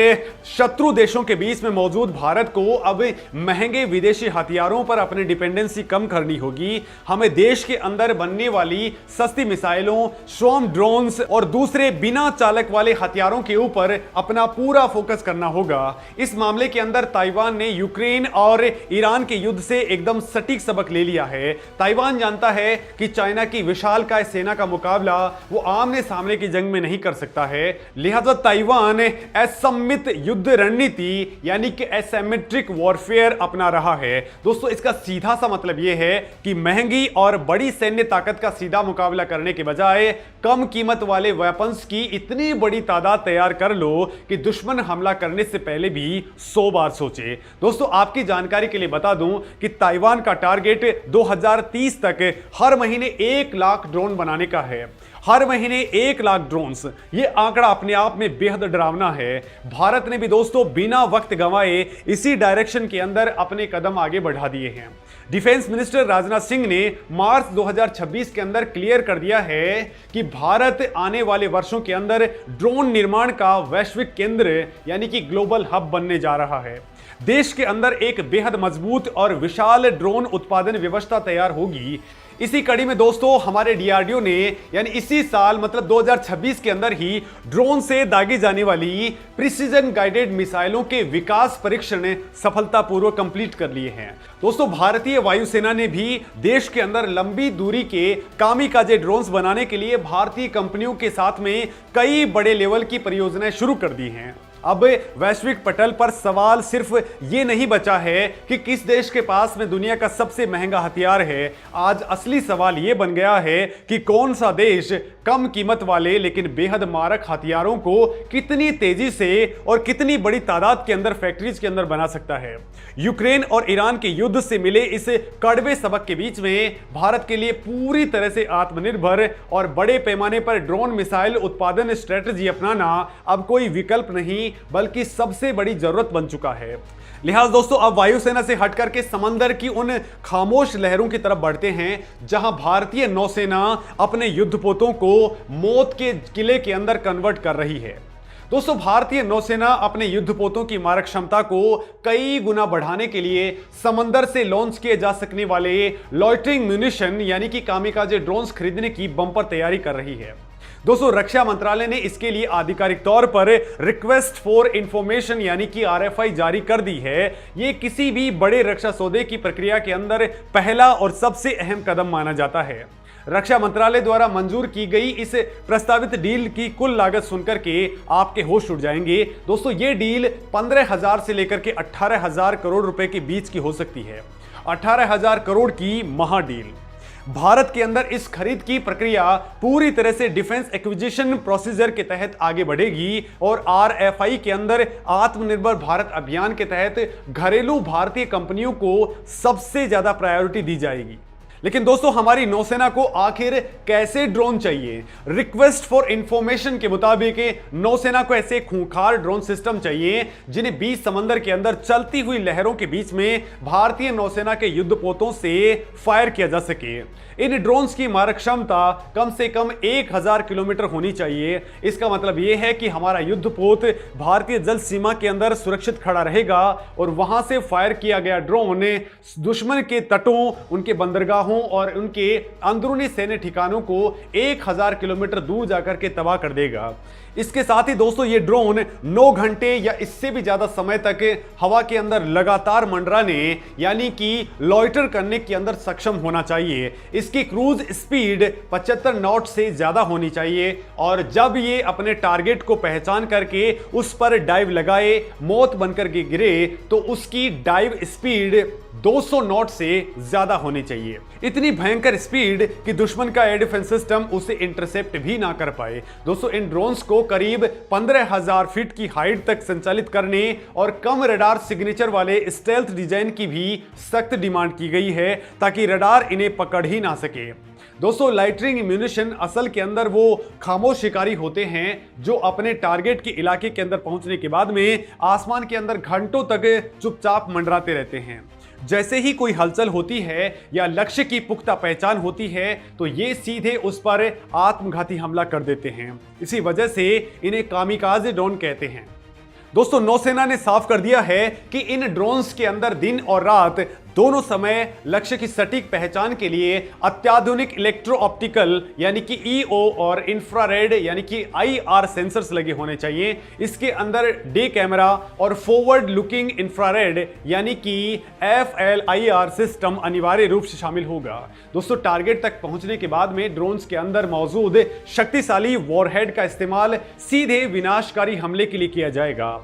शत्रु देशों के बीच में मौजूद भारत को अब महंगे विदेशी हथियारों पर अपनी डिपेंडेंसी कम करनी होगी। हमें देश के अंदर बनने वाली सस्ती मिसाइलों, स्वॉर्म ड्रोन्स और दूसरे बिना चालक वाले हथियारों के ऊपर अपना पूरा फोकस करना होगा। इस मामले के अंदर ताइवान ने यूक्रेन और ईरान के युद्ध से एकदम सटीक सबक ले लिया है। ताइवान जानता है कि चाइना की विशालकाय सेना का मुकाबला वो आमने सामने की जंग में नहीं कर सकता है, लिहाजा ताइवान असममित युद्ध रणनीति यानी कि एसिमेट्रिक वॉरफेयर अपना रहा है। दोस्तों, इसका सीधा सा मतलब यह है कि महंगी और बड़ी सैन्य ताकत का सीधा मुकाबला करने के बजाय कम कीमत वाले वेपन्स की इतनी बड़ी तादाद तैयार कर लो कि दुश्मन हमला करने से पहले भी 100 बार सोचे। दोस्तों, आपकी जानकारी के लिए बता दूं कि ताइवान का टारगेट 2030 तक हर महीने 1 लाख ड्रोन बनाने का है। हर महीने 1 लाख ड्रोन्स, ये आंकड़ा अपने आप में बेहद डरावना है। भारत ने भी दोस्तों बिना वक्त गंवाए इसी डायरेक्शन के अंदर अपने कदम आगे बढ़ा दिए हैं। डिफेंस मिनिस्टर राजनाथ सिंह ने मार्च 2026 के अंदर क्लियर कर दिया है कि भारत आने वाले वर्षों के अंदर ड्रोन निर्माण का वैश्विक केंद्र यानी कि ग्लोबल हब बनने जा रहा है। देश के अंदर एक बेहद मजबूत और विशाल ड्रोन उत्पादन व्यवस्था तैयार होगी। इसी कड़ी में दोस्तों हमारे डीआरडीओ ने यानी इसी साल मतलब 2026 के अंदर ही ड्रोन से दागी जाने वाली प्रिसीजन गाइडेड मिसाइलों के विकास परीक्षण सफलतापूर्वक कंप्लीट कर लिए हैं। दोस्तों, भारतीय वायुसेना ने भी देश के अंदर लंबी दूरी के कामिकाजे ड्रोन्स बनाने के लिए भारतीय कंपनियों के साथ में कई बड़े लेवल की परियोजनाएं शुरू कर दी हैं। अब वैश्विक पटल पर सवाल सिर्फ ये नहीं बचा है कि किस देश के पास में दुनिया का सबसे महंगा हथियार है। आज असली सवाल ये बन गया है कि कौन सा देश कम कीमत वाले लेकिन बेहद मारक हथियारों को कितनी तेजी से और कितनी बड़ी तादाद के अंदर फैक्ट्रीज के अंदर बना सकता है। यूक्रेन और ईरान के युद्ध से मिले इस कड़वे सबक के बीच में भारत के लिए पूरी तरह से आत्मनिर्भर और बड़े पैमाने पर ड्रोन मिसाइल उत्पादन स्ट्रेटजी अपनाना अब कोई विकल्प नहीं बल्कि सबसे बड़ी जरूरत बन चुका है। लिहाजा दोस्तों अब वायुसेना से हटकर के समंदर की उन खामोश लहरों की तरफ बढ़ते हैं जहां भारतीय नौसेना अपने युद्धपोतों को मौत के किले के अंदर कन्वर्ट कर रही है। दोस्तों, भारतीय नौसेना अपने युद्धपोतों की मारक क्षमता को कई गुना बढ़ाने के लिए समंदर से लॉन्च किए जा सकने वाले लॉइटरिंग म्यूनिशन यानी कि कामिकाजे ड्रोन्स खरीदने की बंपर तैयारी कर रही है। दोस्तों, रक्षा मंत्रालय ने इसके लिए आधिकारिक तौर पर रिक्वेस्ट फॉर इंफॉर्मेशन यानी कि RFI जारी कर दी है। यह किसी भी बड़े रक्षा सौदे की प्रक्रिया के अंदर पहला और सबसे अहम कदम माना जाता है। रक्षा मंत्रालय द्वारा मंजूर की गई इस प्रस्तावित डील की कुल लागत सुनकर के आपके होश उड़ जाएंगे। दोस्तों, ये डील 15,000 से लेकर के 18,000 करोड़ रुपए के बीच की हो सकती है। 18,000 करोड़ की महाडील। भारत के अंदर इस खरीद की प्रक्रिया पूरी तरह से डिफेंस एक्विजिशन प्रोसीजर के तहत आगे बढ़ेगी और RFI के अंदर आत्मनिर्भर भारत अभियान के तहत घरेलू भारतीय कंपनियों को सबसे ज्यादा प्रायोरिटी दी जाएगी। लेकिन दोस्तों, हमारी नौसेना को आखिर कैसे ड्रोन चाहिए? रिक्वेस्ट फॉर इंफॉर्मेशन के मुताबिक नौसेना को ऐसे खूंखार ड्रोन सिस्टम चाहिए जिन्हें बीच समंदर के अंदर चलती हुई लहरों के बीच में भारतीय नौसेना के युद्धपोतों से फायर किया जा सके। इन ड्रोन्स की मारक क्षमता कम से कम 1000 किलोमीटर होनी चाहिए। इसका मतलब यह है कि हमारा युद्धपोत भारतीय जल सीमा के अंदर सुरक्षित खड़ा रहेगा और वहां से फायर किया गया ड्रोन दुश्मन के तटों, उनके बंदरगाहों और उनके अंदरूनी सैन्य ठिकानों को 1000 किलोमीटर दूर जाकर के तबाह कर देगा। इसके साथ ही दोस्तों, ये ड्रोन 9 घंटे या इससे भी ज्यादा समय तक हवा के अंदर लगातार मंडराने यानी कि लॉइटर करने के अंदर सक्षम होना चाहिए। इसकी क्रूज स्पीड 75 नॉट से ज्यादा होनी चाहिए और जब ये अपने टारगेट को पहचान करके उस पर डाइव लगाए, मौत बनकर के गिरे, तो उसकी डाइव स्पीड 200 नॉट से ज्यादा होनी चाहिए। इतनी भयंकर स्पीड कि दुश्मन का एयर डिफेंस सिस्टम उसे इंटरसेप्ट भी ना कर पाए। दोस्तों, इन ड्रोन्स को करीब 15,000 फीट की हाइट तक संचालित करने और कम रडार सिग्नेचर वाले स्टेल्थ डिजाइन की भी सख्त डिमांड की गई है ताकि रडार इन्हें पकड़ ही ना सके। दोस्तों, लाइटरिंग म्यूनिशन असल के अंदर वो खामोश शिकारी होते हैं जो अपने टारगेट के इलाके के अंदर पहुंचने के बाद में आसमान के अंदर घंटों तक चुपचाप मंडराते रहते हैं। जैसे ही कोई हलचल होती है या लक्ष्य की पुख्ता पहचान होती है तो ये सीधे उस पर आत्मघाती हमला कर देते हैं। इसी वजह से इन्हें कामिकाजे ड्रोन कहते हैं। दोस्तों, नौसेना ने साफ कर दिया है कि इन ड्रोन्स के अंदर दिन और रात दोनों समय लक्ष्य की सटीक पहचान के लिए अत्याधुनिक इलेक्ट्रो ऑप्टिकल यानी कि EO और इंफ्रारेड यानी कि IR सेंसर्स लगे होने चाहिए। इसके अंदर डे कैमरा और फॉरवर्ड लुकिंग इंफ्रारेड यानी कि FLIR सिस्टम अनिवार्य रूप से शामिल होगा। दोस्तों, टारगेट तक पहुंचने के बाद में ड्रोन्स के अंदर मौजूद शक्तिशाली वॉरहेड का इस्तेमाल सीधे विनाशकारी हमले के लिए किया जाएगा।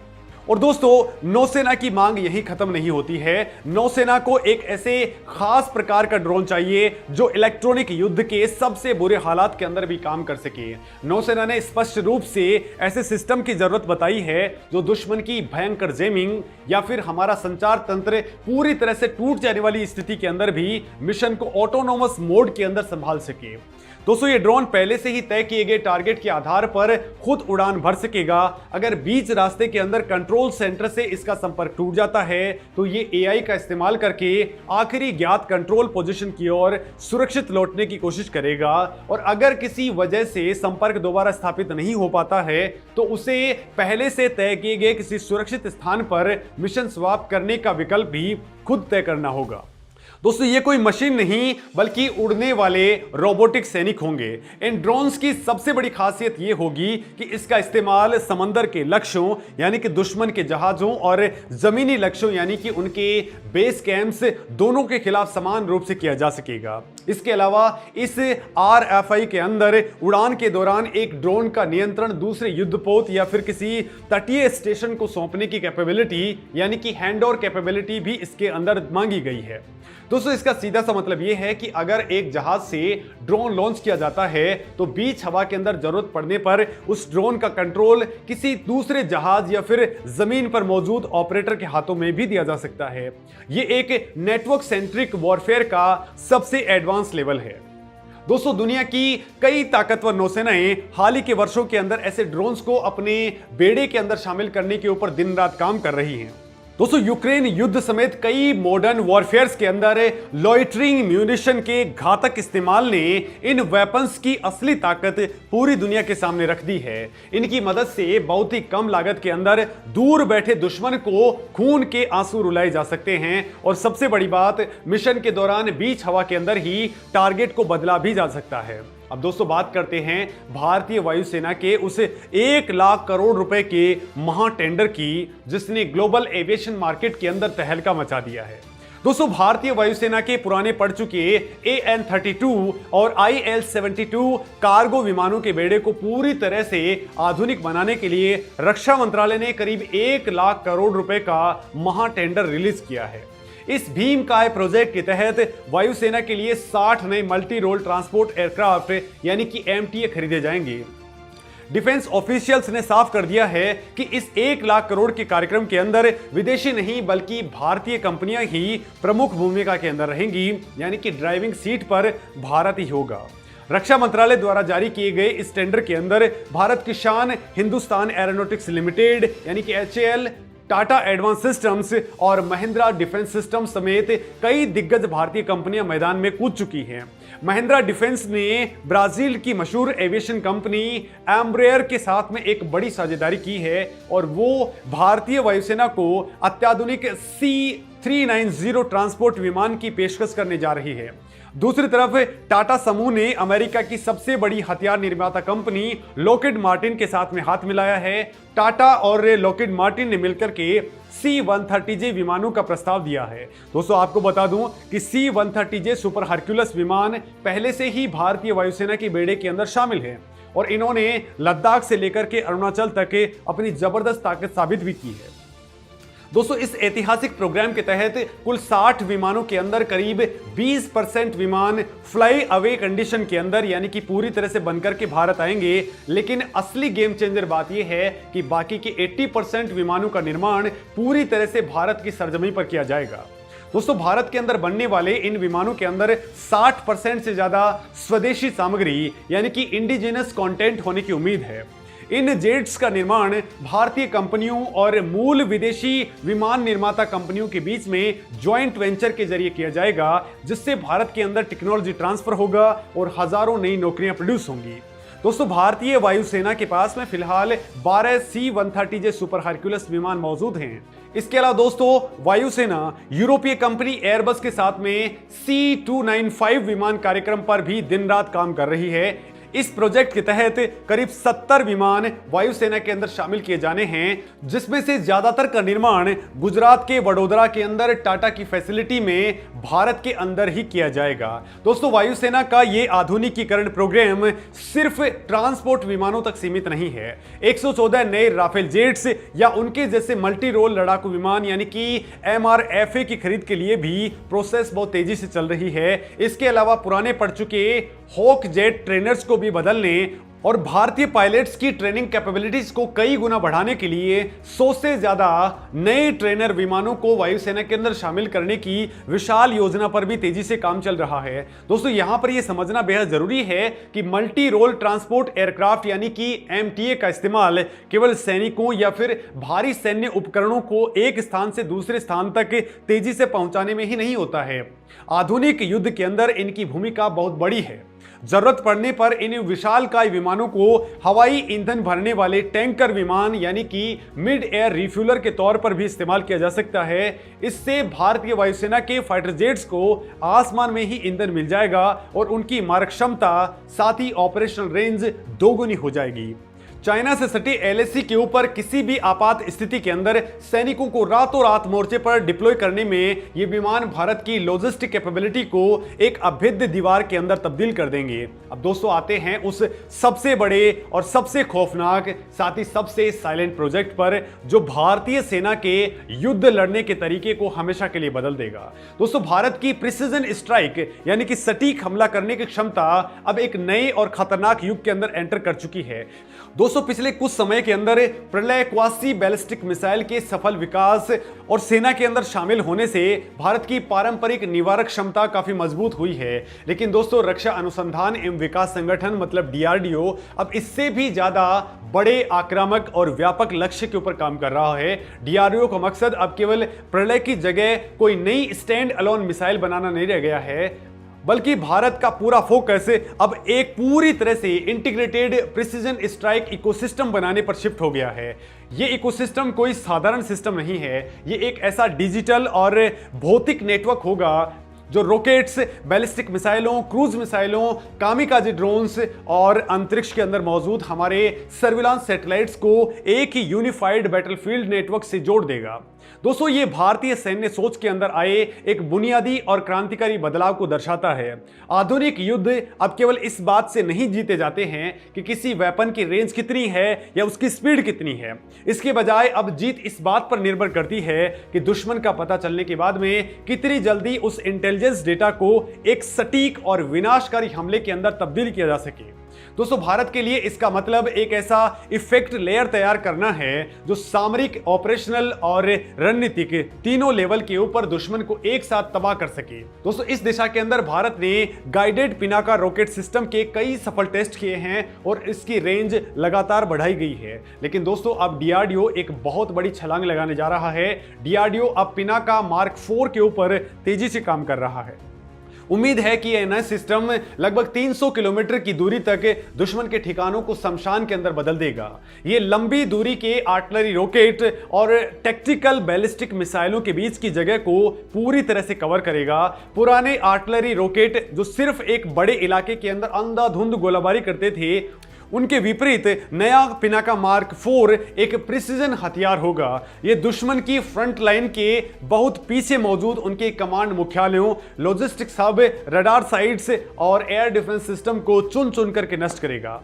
और दोस्तों, नौसेना की मांग यही खत्म नहीं होती है। नौसेना को एक ऐसे खास प्रकार का ड्रोन चाहिए जो इलेक्ट्रॉनिक युद्ध के सबसे बुरे हालात के अंदर भी काम कर सके। नौसेना ने स्पष्ट रूप से ऐसे सिस्टम की जरूरत बताई है जो दुश्मन की भयंकर जैमिंग या फिर हमारा संचार तंत्र पूरी तरह से टूट जाने वाली स्थिति के अंदर भी मिशन को ऑटोनोमस मोड के अंदर संभाल सके। दोस्तों, ये ड्रोन पहले से ही तय किए गए टारगेट के आधार पर खुद उड़ान भर सकेगा। अगर बीच रास्ते के अंदर कंट्रोल सेंटर से इसका संपर्क टूट जाता है तो ये AI का इस्तेमाल करके आखिरी ज्ञात कंट्रोल पोजीशन की ओर सुरक्षित लौटने की कोशिश करेगा और अगर किसी वजह से संपर्क दोबारा स्थापित नहीं हो पाता है तो उसे पहले से तय किए गए किसी सुरक्षित स्थान पर मिशन स्वैप करने का विकल्प भी खुद तय करना होगा। दोस्तों, ये कोई मशीन नहीं बल्कि उड़ने वाले रोबोटिक सैनिक होंगे। इन ड्रोन्स की सबसे बड़ी खासियत ये होगी कि इसका इस्तेमाल समंदर के लक्ष्यों यानी कि दुश्मन के जहाजों और जमीनी लक्ष्यों यानी कि उनके बेस कैंप्स दोनों के खिलाफ समान रूप से किया जा सकेगा। इसके अलावा इस RFI के अंदर उड़ान के दौरान एक ड्रोन का नियंत्रण दूसरे युद्धपोत या फिर किसी तटीय स्टेशन को सौंपने की कैपेबिलिटी यानी कि हैंड ओवर कैपेबिलिटी भी इसके अंदर मांगी गई है। दोस्तों, इसका सीधा सा मतलब यह है कि अगर एक जहाज से ड्रोन लॉन्च किया जाता है तो बीच हवा के अंदर जरूरत पड़ने पर उस ड्रोन का कंट्रोल किसी दूसरे जहाज या फिर जमीन पर मौजूद ऑपरेटर के हाथों में भी दिया जा सकता है। यह एक नेटवर्क सेंट्रिक वॉरफेयर का सबसे एडवांस लेवल है। दोस्तों, दुनिया की कई ताकतवर नौसेनाएं हाल ही के वर्षों के अंदर ऐसे ड्रोन्स को अपने बेड़े के अंदर शामिल करने के ऊपर दिन रात काम कर रही हैं। दोस्तों यूक्रेन युद्ध समेत कई मॉडर्न वॉरफेयर्स के अंदर लॉइटरिंग म्यूनिशन के घातक इस्तेमाल ने इन वेपन्स की असली ताकत पूरी दुनिया के सामने रख दी है। इनकी मदद से बहुत ही कम लागत के अंदर दूर बैठे दुश्मन को खून के आंसू रुलाए जा सकते हैं और सबसे बड़ी बात, मिशन के दौरान बीच हवा के अंदर ही टारगेट को बदला भी जा सकता है। अब दोस्तों बात करते हैं भारतीय वायुसेना के उस 1 लाख करोड़ रुपए के महा टेंडर की, जिसने ग्लोबल एविएशन मार्केट के अंदर तहलका मचा दिया है। दोस्तों भारतीय वायुसेना के पुराने पड़ चुके AN-32 और IL-72 कार्गो विमानों के बेड़े को पूरी तरह से आधुनिक बनाने के लिए रक्षा मंत्रालय ने करीब 1 लाख करोड़ रुपए का महा टेंडर रिलीज किया है। इस भीमकाय प्रोजेक्ट के तहत वायुसेना के लिए 60 नए मल्टी रोल ट्रांसपोर्ट एयरक्राफ्ट यानी कि MTA खरीदे जाएंगे। डिफेंस ऑफिशियल्स ने साफ कर दिया है कि इस 1 लाख करोड़ के कार्यक्रम के अंदर विदेशी नहीं बल्कि भारतीय कंपनियां ही प्रमुख भूमिका के अंदर रहेंगी, यानी कि ड्राइविंग सीट पर भारत ही होगा। रक्षा मंत्रालय द्वारा जारी किए गए इस टेंडर के अंदर भारत की शान हिंदुस्तान एरोनॉटिक्स लिमिटेड यानी कि HAL, टाटा एडवांस सिस्टम्स और महिंद्रा डिफेंस सिस्टम्स समेत कई दिग्गज भारतीय कंपनियां मैदान में कूद चुकी हैं। महिंद्रा डिफेंस ने ब्राजील की मशहूर एविएशन कंपनी एम्ब्रेयर के साथ में एक बड़ी साझेदारी की है और वो भारतीय वायुसेना को अत्याधुनिक C-390 ट्रांसपोर्ट विमान की पेशकश करने जा रही है। दूसरी तरफ टाटा समूह ने अमेरिका की सबसे बड़ी हथियार निर्माता कंपनी लॉकहीड मार्टिन के साथ में हाथ मिलाया है। टाटा और लॉकहीड मार्टिन ने मिलकर के C-130J विमानों का प्रस्ताव दिया है। दोस्तों आपको बता दूं कि C-130J सुपर हरक्यूलस विमान पहले से ही भारतीय वायुसेना के बेड़े के अंदर शामिल है और इन्होंने लद्दाख से लेकर के अरुणाचल तक अपनी जबरदस्त ताकत साबित भी की है। दोस्तों इस ऐतिहासिक प्रोग्राम के तहत कुल 60 विमानों के अंदर करीब 20% विमान फ्लाई अवे कंडीशन के अंदर यानी कि पूरी तरह से बनकर के भारत आएंगे, लेकिन असली गेम चेंजर बात यह है कि बाकी के 80% विमानों का निर्माण पूरी तरह से भारत की सरजमी पर किया जाएगा। दोस्तों भारत के अंदर बनने वाले इन विमानों के अंदर 60% से ज्यादा स्वदेशी सामग्री यानी कि इंडिजिनस कंटेंट होने की उम्मीद है। इन जेट्स का निर्माण भारतीय कंपनियों और मूल विदेशी विमान निर्माता कंपनियों के बीच में जॉइंट वेंचर के जरिए किया जाएगा, जिससे भारत के अंदर टेक्नोलॉजी ट्रांसफर होगा और हजारों नई नौकरियां प्रोड्यूस होंगी। दोस्तों भारतीय वायुसेना के पास में फिलहाल 12 C-130J सुपर हरक्यूलस विमान मौजूद हैं। इसके अलावा दोस्तों वायुसेना यूरोपीय कंपनी एयरबस के साथ में C-295 विमान कार्यक्रम पर भी दिन रात काम कर रही है। इस प्रोजेक्ट के तहत करीब 70 विमान वायुसेना के अंदर शामिल किए जाने हैं, जिसमें से ज्यादातर का निर्माण गुजरात के वडोदरा के अंदर टाटा की फैसिलिटी में भारत के अंदर ही किया जाएगा। दोस्तों वायुसेना का यह आधुनिकीकरण प्रोग्राम सिर्फ ट्रांसपोर्ट विमानों तक सीमित नहीं है। 114 नए राफेल जेट्स या उनके जैसे मल्टी रोल लड़ाकू विमान यानी कि MRFA की खरीद के लिए भी प्रोसेस बहुत तेजी से चल रही है। इसके अलावा पुराने पड़ चुके हॉक जेट ट्रेनर्स को भी बदलने और भारतीय पायलट्स की ट्रेनिंग कैपेबिलिटीज को कई गुना बढ़ाने के लिए 100 से ज्यादा नए ट्रेनर विमानों को वायुसेना के अंदर शामिल करने की विशाल योजना पर भी तेजी से काम चल रहा है। दोस्तों यहां पर यह समझना बेहद जरूरी है कि मल्टी रोल ट्रांसपोर्ट एयरक्राफ्ट यानी कि MTA का इस्तेमाल केवल सैनिकों या फिर भारी सैन्य उपकरणों को एक स्थान से दूसरे स्थान तक तेजी से पहुंचाने में ही नहीं होता है। आधुनिक युद्ध के अंदर इनकी भूमिका बहुत बड़ी है। जरूरत पड़ने पर इन विशालकाय विमानों को हवाई ईंधन भरने वाले टैंकर विमान यानी कि मिड एयर रिफ्यूलर के तौर पर भी इस्तेमाल किया जा सकता है। इससे भारतीय वायुसेना के फाइटर जेट्स को आसमान में ही ईंधन मिल जाएगा और उनकी मारक क्षमता साथ ही ऑपरेशनल रेंज दोगुनी हो जाएगी। चाइना से सटे LAC के ऊपर किसी भी आपात स्थिति के अंदर सैनिकों को रातों रात मोर्चे पर डिप्लॉय करने में ये विमान भारत की लॉजिस्टिक कैपेबिलिटी को एक अभेद्य दीवार के अंदर तब्दील कर देंगे। अब दोस्तों आते हैं उस सबसे बड़े और सबसे खौफनाक साथ ही सबसे साइलेंट प्रोजेक्ट पर जो भारतीय सेना के युद्ध लड़ने के तरीके को हमेशा के लिए बदल देगा। दोस्तों भारत की प्रिसीजन स्ट्राइक यानी कि सटीक हमला करने की क्षमता अब एक नए और खतरनाक युग के अंदर एंटर कर चुकी है। दोस्तों पिछले कुछ समय के अंदर प्रलय क्वासी बैलिस्टिक मिसाइल के सफल विकास और सेना के अंदर शामिल होने से भारत की पारंपरिक निवारक क्षमता काफी मजबूत हुई है। लेकिन दोस्तों रक्षा अनुसंधान एवं विकास संगठन मतलब DRDO अब इससे भी ज्यादा बड़े आक्रामक और व्यापक लक्ष्य के ऊपर काम कर रहा है। DRDO का मकसद अब केवल प्रलय की जगह कोई नई स्टैंड अलोन मिसाइल बनाना नहीं रह गया है, बल्कि भारत का पूरा फोकस अब एक पूरी तरह से इंटीग्रेटेड प्रिसीजन स्ट्राइक इकोसिस्टम बनाने पर शिफ्ट हो गया है। ये इकोसिस्टम कोई साधारण सिस्टम नहीं है, ये एक ऐसा डिजिटल और भौतिक नेटवर्क होगा जो रॉकेट्स, बैलिस्टिक मिसाइलों, क्रूज मिसाइलों, कामिकाजे ड्रोन्स और अंतरिक्ष के अंदर मौजूद हमारे सर्विलांस सैटेलाइट्स को एक ही यूनिफाइड बैटलफील्ड नेटवर्क से जोड़ देगा। दोस्तों ये भारतीय सैन्य सोच के अंदर आए एक बुनियादी और क्रांतिकारी बदलाव को दर्शाता है। आधुनिक युद्ध अब केवल इस बात से नहीं जीते जाते हैं कि किसी वेपन की रेंज कितनी है या उसकी स्पीड कितनी है। इसके बजाय अब जीत इस बात पर निर्भर करती है कि दुश्मन का पता चलने के बाद में कितनी जल्दी उस इंटेलिजेंस डेटा को एक सटीक और विनाशकारी हमले के अंदर तब्दील किया जा सके। दोस्तों भारत के लिए इसका मतलब एक ऐसा इफेक्ट लेयर तैयार करना है जो सामरिक, ऑपरेशनल और रणनीतिक तीनों लेवल के ऊपर दुश्मन को एक साथ तबाह कर सके। दोस्तों इस दिशा के अंदर भारत ने गाइडेड पिनाका रॉकेट सिस्टम के कई सफल टेस्ट किए हैं और इसकी रेंज लगातार बढ़ाई गई है। लेकिन दोस्तों अब DRDO एक बहुत बड़ी छलांग लगाने जा रहा है। DRDO अब पिनाका मार्क 4 के ऊपर तेजी से काम कर रहा है। उम्मीद है कि यह नया सिस्टम लगभग 300 किलोमीटर की दूरी तक दुश्मन के ठिकानों को शमशान के अंदर बदल देगा। ये लंबी दूरी के आर्टिलरी रॉकेट और टैक्टिकल बैलिस्टिक मिसाइलों के बीच की जगह को पूरी तरह से कवर करेगा। पुराने आर्टिलरी रॉकेट जो सिर्फ एक बड़े इलाके के अंदर अंधाधुंध गोलाबारी करते थे, उनके विपरीत नया पिनाका मार्क 4 एक प्रिसीजन हथियार होगा। यह दुश्मन की फ्रंट लाइन के बहुत पीछे मौजूद उनके कमांड मुख्यालयों, लॉजिस्टिक्स हब, रडार साइट्स और एयर डिफेंस सिस्टम को चुन चुन करके नष्ट करेगा।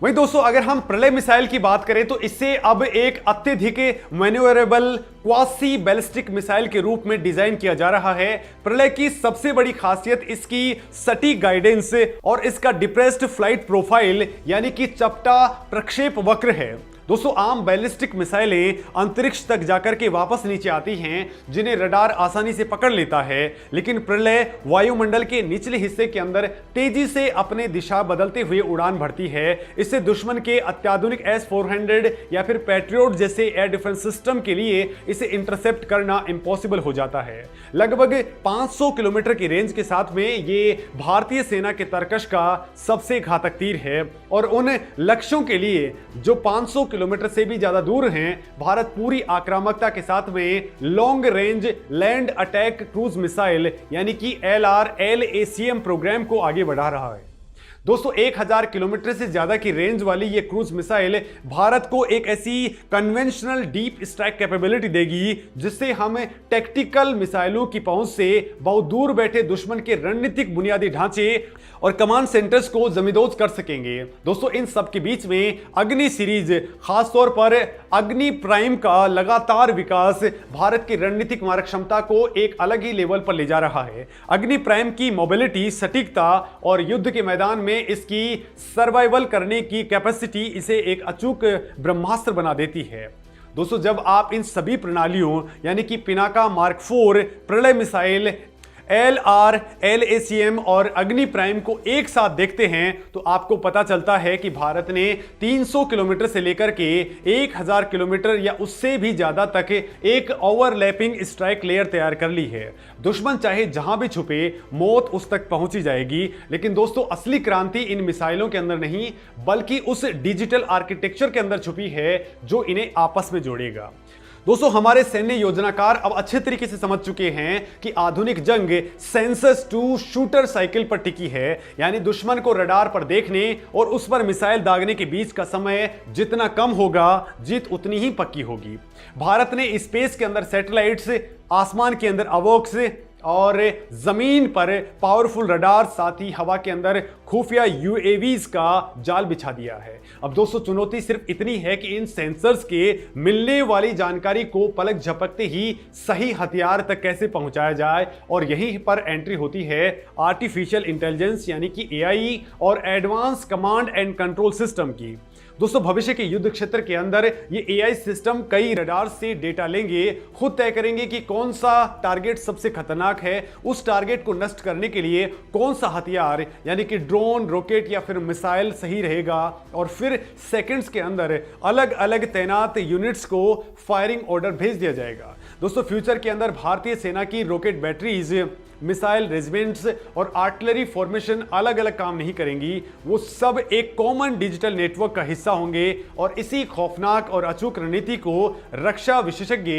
वहीं दोस्तों अगर हम प्रलय मिसाइल की बात करें तो इससे अब एक अत्यधिक मैन्यूवरेबल क्वासी बैलिस्टिक मिसाइल के रूप में डिजाइन किया जा रहा है। प्रलय की सबसे बड़ी खासियत इसकी सटीक गाइडेंस और इसका डिप्रेस्ड फ्लाइट प्रोफाइल यानी कि चपटा प्रक्षेप वक्र है। दोस्तों आम बैलिस्टिक मिसाइलें अंतरिक्ष तक जाकर के वापस नीचे आती हैं जिन्हें रडार आसानी से पकड़ लेता है, लेकिन प्रलय वायुमंडल के निचले हिस्से के अंदर तेजी से अपने दिशा बदलते हुए उड़ान भरती है। इससे दुश्मन के अत्याधुनिक S-400 या फिर पैट्रियट जैसे एयर डिफेंस सिस्टम के लिए इसे इंटरसेप्ट करना इम्पॉसिबल हो जाता है। लगभग 500 किलोमीटर की रेंज के साथ में ये भारतीय सेना के तरकश का सबसे घातक तीर है और उन लक्ष्यों के लिए जो 500 किलोमीटर से भी ज्यादा दूर हैं, भारत पूरी आक्रामकता के साथ में long range land attack cruise missile यानी कि LRLACM प्रोग्राम को आगे बढ़ा रहा है। दोस्तों 1000 किलोमीटर से ज्यादा की रेंज वाली ये क्रूज मिसाइल भारत को एक ऐसी कन्वेंशनल डीप स्ट्राइक कैपेबिलिटी देगी जिससे हम टैक्टिकल मिसाइलों की पहुंच से बहुत दूर बैठे दुश्मन के रणनीतिक बुनियादी ढांचे और कमांड सेंटर्स को जमींदोज कर सकेंगे। दोस्तों इन सब के बीच में अग्नि सीरीज, खासतौर पर अग्नि प्राइम का लगातार विकास भारत की रणनीतिक मारक क्षमता को एक अलग ही लेवल पर ले जा रहा है। अग्नि प्राइम की मोबिलिटी, सटीकता और युद्ध के मैदान में इसकी सर्वाइवल करने की कैपेसिटी इसे एक अचूक ब्रह्मास्त्र बना देती है। दोस्तों जब आप इन सभी प्रणालियों यानी कि पिनाका मार्क 4, प्रलय मिसाइल, LRLACM और अग्नि प्राइम को एक साथ देखते हैं तो आपको पता चलता है कि भारत ने 300 किलोमीटर से लेकर के 1000 किलोमीटर या उससे भी ज्यादा तक एक ओवरलैपिंग स्ट्राइक लेयर तैयार कर ली है। दुश्मन चाहे जहां भी छुपे, मौत उस तक पहुंची जाएगी। लेकिन दोस्तों असली क्रांति इन मिसाइलों के अंदर नहीं बल्कि उस डिजिटल आर्किटेक्चर के अंदर छुपी है जो इन्हें आपस में जोड़ेगा। दोस्तों हमारे सैन्य योजनाकार अब अच्छे तरीके से समझ चुके हैं कि आधुनिक जंग सेंसस टू शूटर साइकिल पर टिकी है, यानी दुश्मन को रडार पर देखने और उस पर मिसाइल दागने के बीच का समय जितना कम होगा, जीत उतनी ही पक्की होगी। भारत ने स्पेस के अंदर सैटेलाइट्स, आसमान के अंदर अवॉक्स और जमीन पर पावरफुल रडार, साथ ही हवा के अंदर खुफिया UAVs का जाल बिछा दिया है। अब दोस्तों चुनौती सिर्फ इतनी है कि इन सेंसर्स के मिलने वाली जानकारी को पलक झपकते ही सही हथियार तक कैसे पहुंचाया जाए, और यहीं पर एंट्री होती है आर्टिफिशियल इंटेलिजेंस यानी कि AI और advance command and control system की। दोस्तों भविष्य के युद्ध क्षेत्र के अंदर ये एआई सिस्टम कई रडार से डेटा लेंगे, खुद तय करेंगे कि कौन सा टारगेट सबसे खतरनाक है, उस टारगेट को नष्ट करने के लिए कौन सा हथियार यानी कि ड्रोन, रॉकेट या फिर मिसाइल सही रहेगा, और फिर सेकंड्स के अंदर अलग अलग तैनात यूनिट्स को फायरिंग ऑर्डर भेज दिया जाएगा। दोस्तों फ्यूचर के अंदर भारतीय सेना की रॉकेट बैटरीज, मिसाइल रेजिमेंट्स और आर्टिलरी फॉर्मेशन अलग अलग काम नहीं करेंगी, वो सब एक कॉमन डिजिटल नेटवर्क का हिस्सा होंगे और इसी खौफनाक और अचूक रणनीति को रक्षा विशेषज्ञ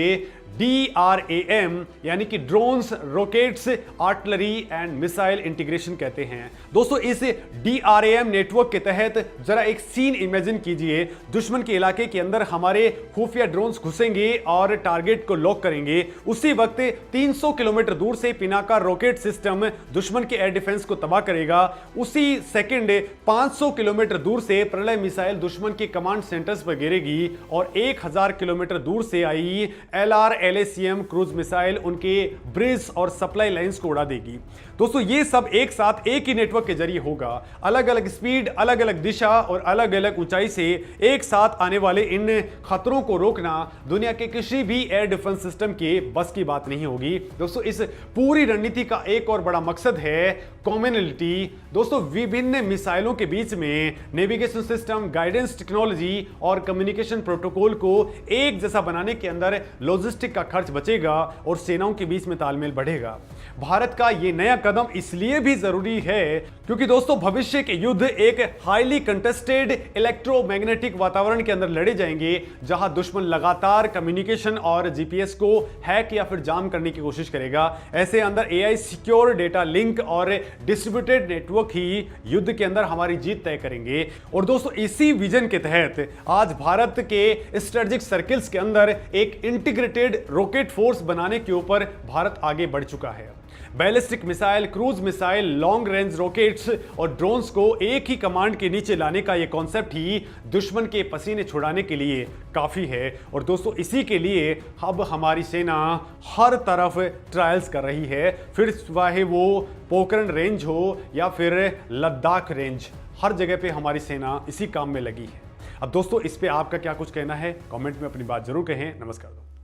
DRAM यानी कि drones, rockets, artillery and missile integration कहते हैं। दोस्तों इस DRAM नेटवर्क के तहत जरा एक सीन इमेजिन कीजिए, दुश्मन के इलाके के अंदर हमारे खुफिया ड्रोन्स घुसेंगे और टारगेट को लॉक करेंगे। उसी वक्त 300 किलोमीटर दूर से पिनाका रॉकेट सिस्टम दुश्मन के एयर डिफेंस को तबाह करेगा। उसी सेकंड 500 किलोमीटर दूर से प्रलय मिसाइल दुश्मन के कमांड सेंटर्स पर गिरेगी और 1000 किलोमीटर दूर से आई LRLACM क्रूज मिसाइल उनके ब्रिज और सप्लाई लाइंस को उड़ा देगी। दोस्तों ये सब एक साथ एक ही नेटवर्क के जरिए होगा। अलग अलग स्पीड, अलग अलग दिशा और अलग अलग ऊंचाई से एक साथ आने वाले इन खतरों को रोकना दुनिया के किसी भी एयर डिफेंस सिस्टम के बस की बात नहीं होगी। दोस्तों इस पूरी रणनीति का एक और बड़ा मकसद है कॉमनलिटी। दोस्तों विभिन्न मिसाइलों के बीच में नेविगेशन सिस्टम, गाइडेंस टेक्नोलॉजी और कम्युनिकेशन प्रोटोकॉल को एक जैसा बनाने के अंदर लॉजिस्टिक का खर्च बचेगा और सेनाओं के बीच में तालमेल बढ़ेगा। भारत का यह नया कदम इसलिए भी जरूरी है क्योंकि दोस्तों भविष्य के युद्ध एक हाईली कंटेस्टेड इलेक्ट्रोमैग्नेटिक वातावरण के अंदर लड़े जाएंगे, जहां दुश्मन लगातार कम्युनिकेशन और जीपीएस को हैक या फिर जाम करने की कोशिश करेगा। ऐसे अंदर एआई सिक्योर डेटा लिंक और डिस्ट्रीब्यूटेड नेटवर्क ही युद्ध के अंदर हमारी जीत तय करेंगे। और दोस्तों इसी विजन के तहत आज भारत के स्ट्रेटेजिक सर्किल्स के अंदर एक इंटीग्रेटेड रॉकेट फोर्स बनाने के ऊपर भारत आगे बढ़ चुका है। Ballistic missile, cruise missile, long range rockets और ड्रोन्स को एक ही कमांड के नीचे लाने का यह कॉन्सेप्ट ही दुश्मन के पसीने छुड़ाने के लिए काफी है। और दोस्तों इसी के लिए अब हमारी सेना हर तरफ ट्रायल्स कर रही है, फिर चाहे वो पोखरण रेंज हो या फिर लद्दाख रेंज, हर जगह पे हमारी सेना इसी काम में लगी है। अब दोस्तों इस पे आपका क्या कुछ कहना है, कमेंट में अपनी बात जरूर कहें। नमस्कार।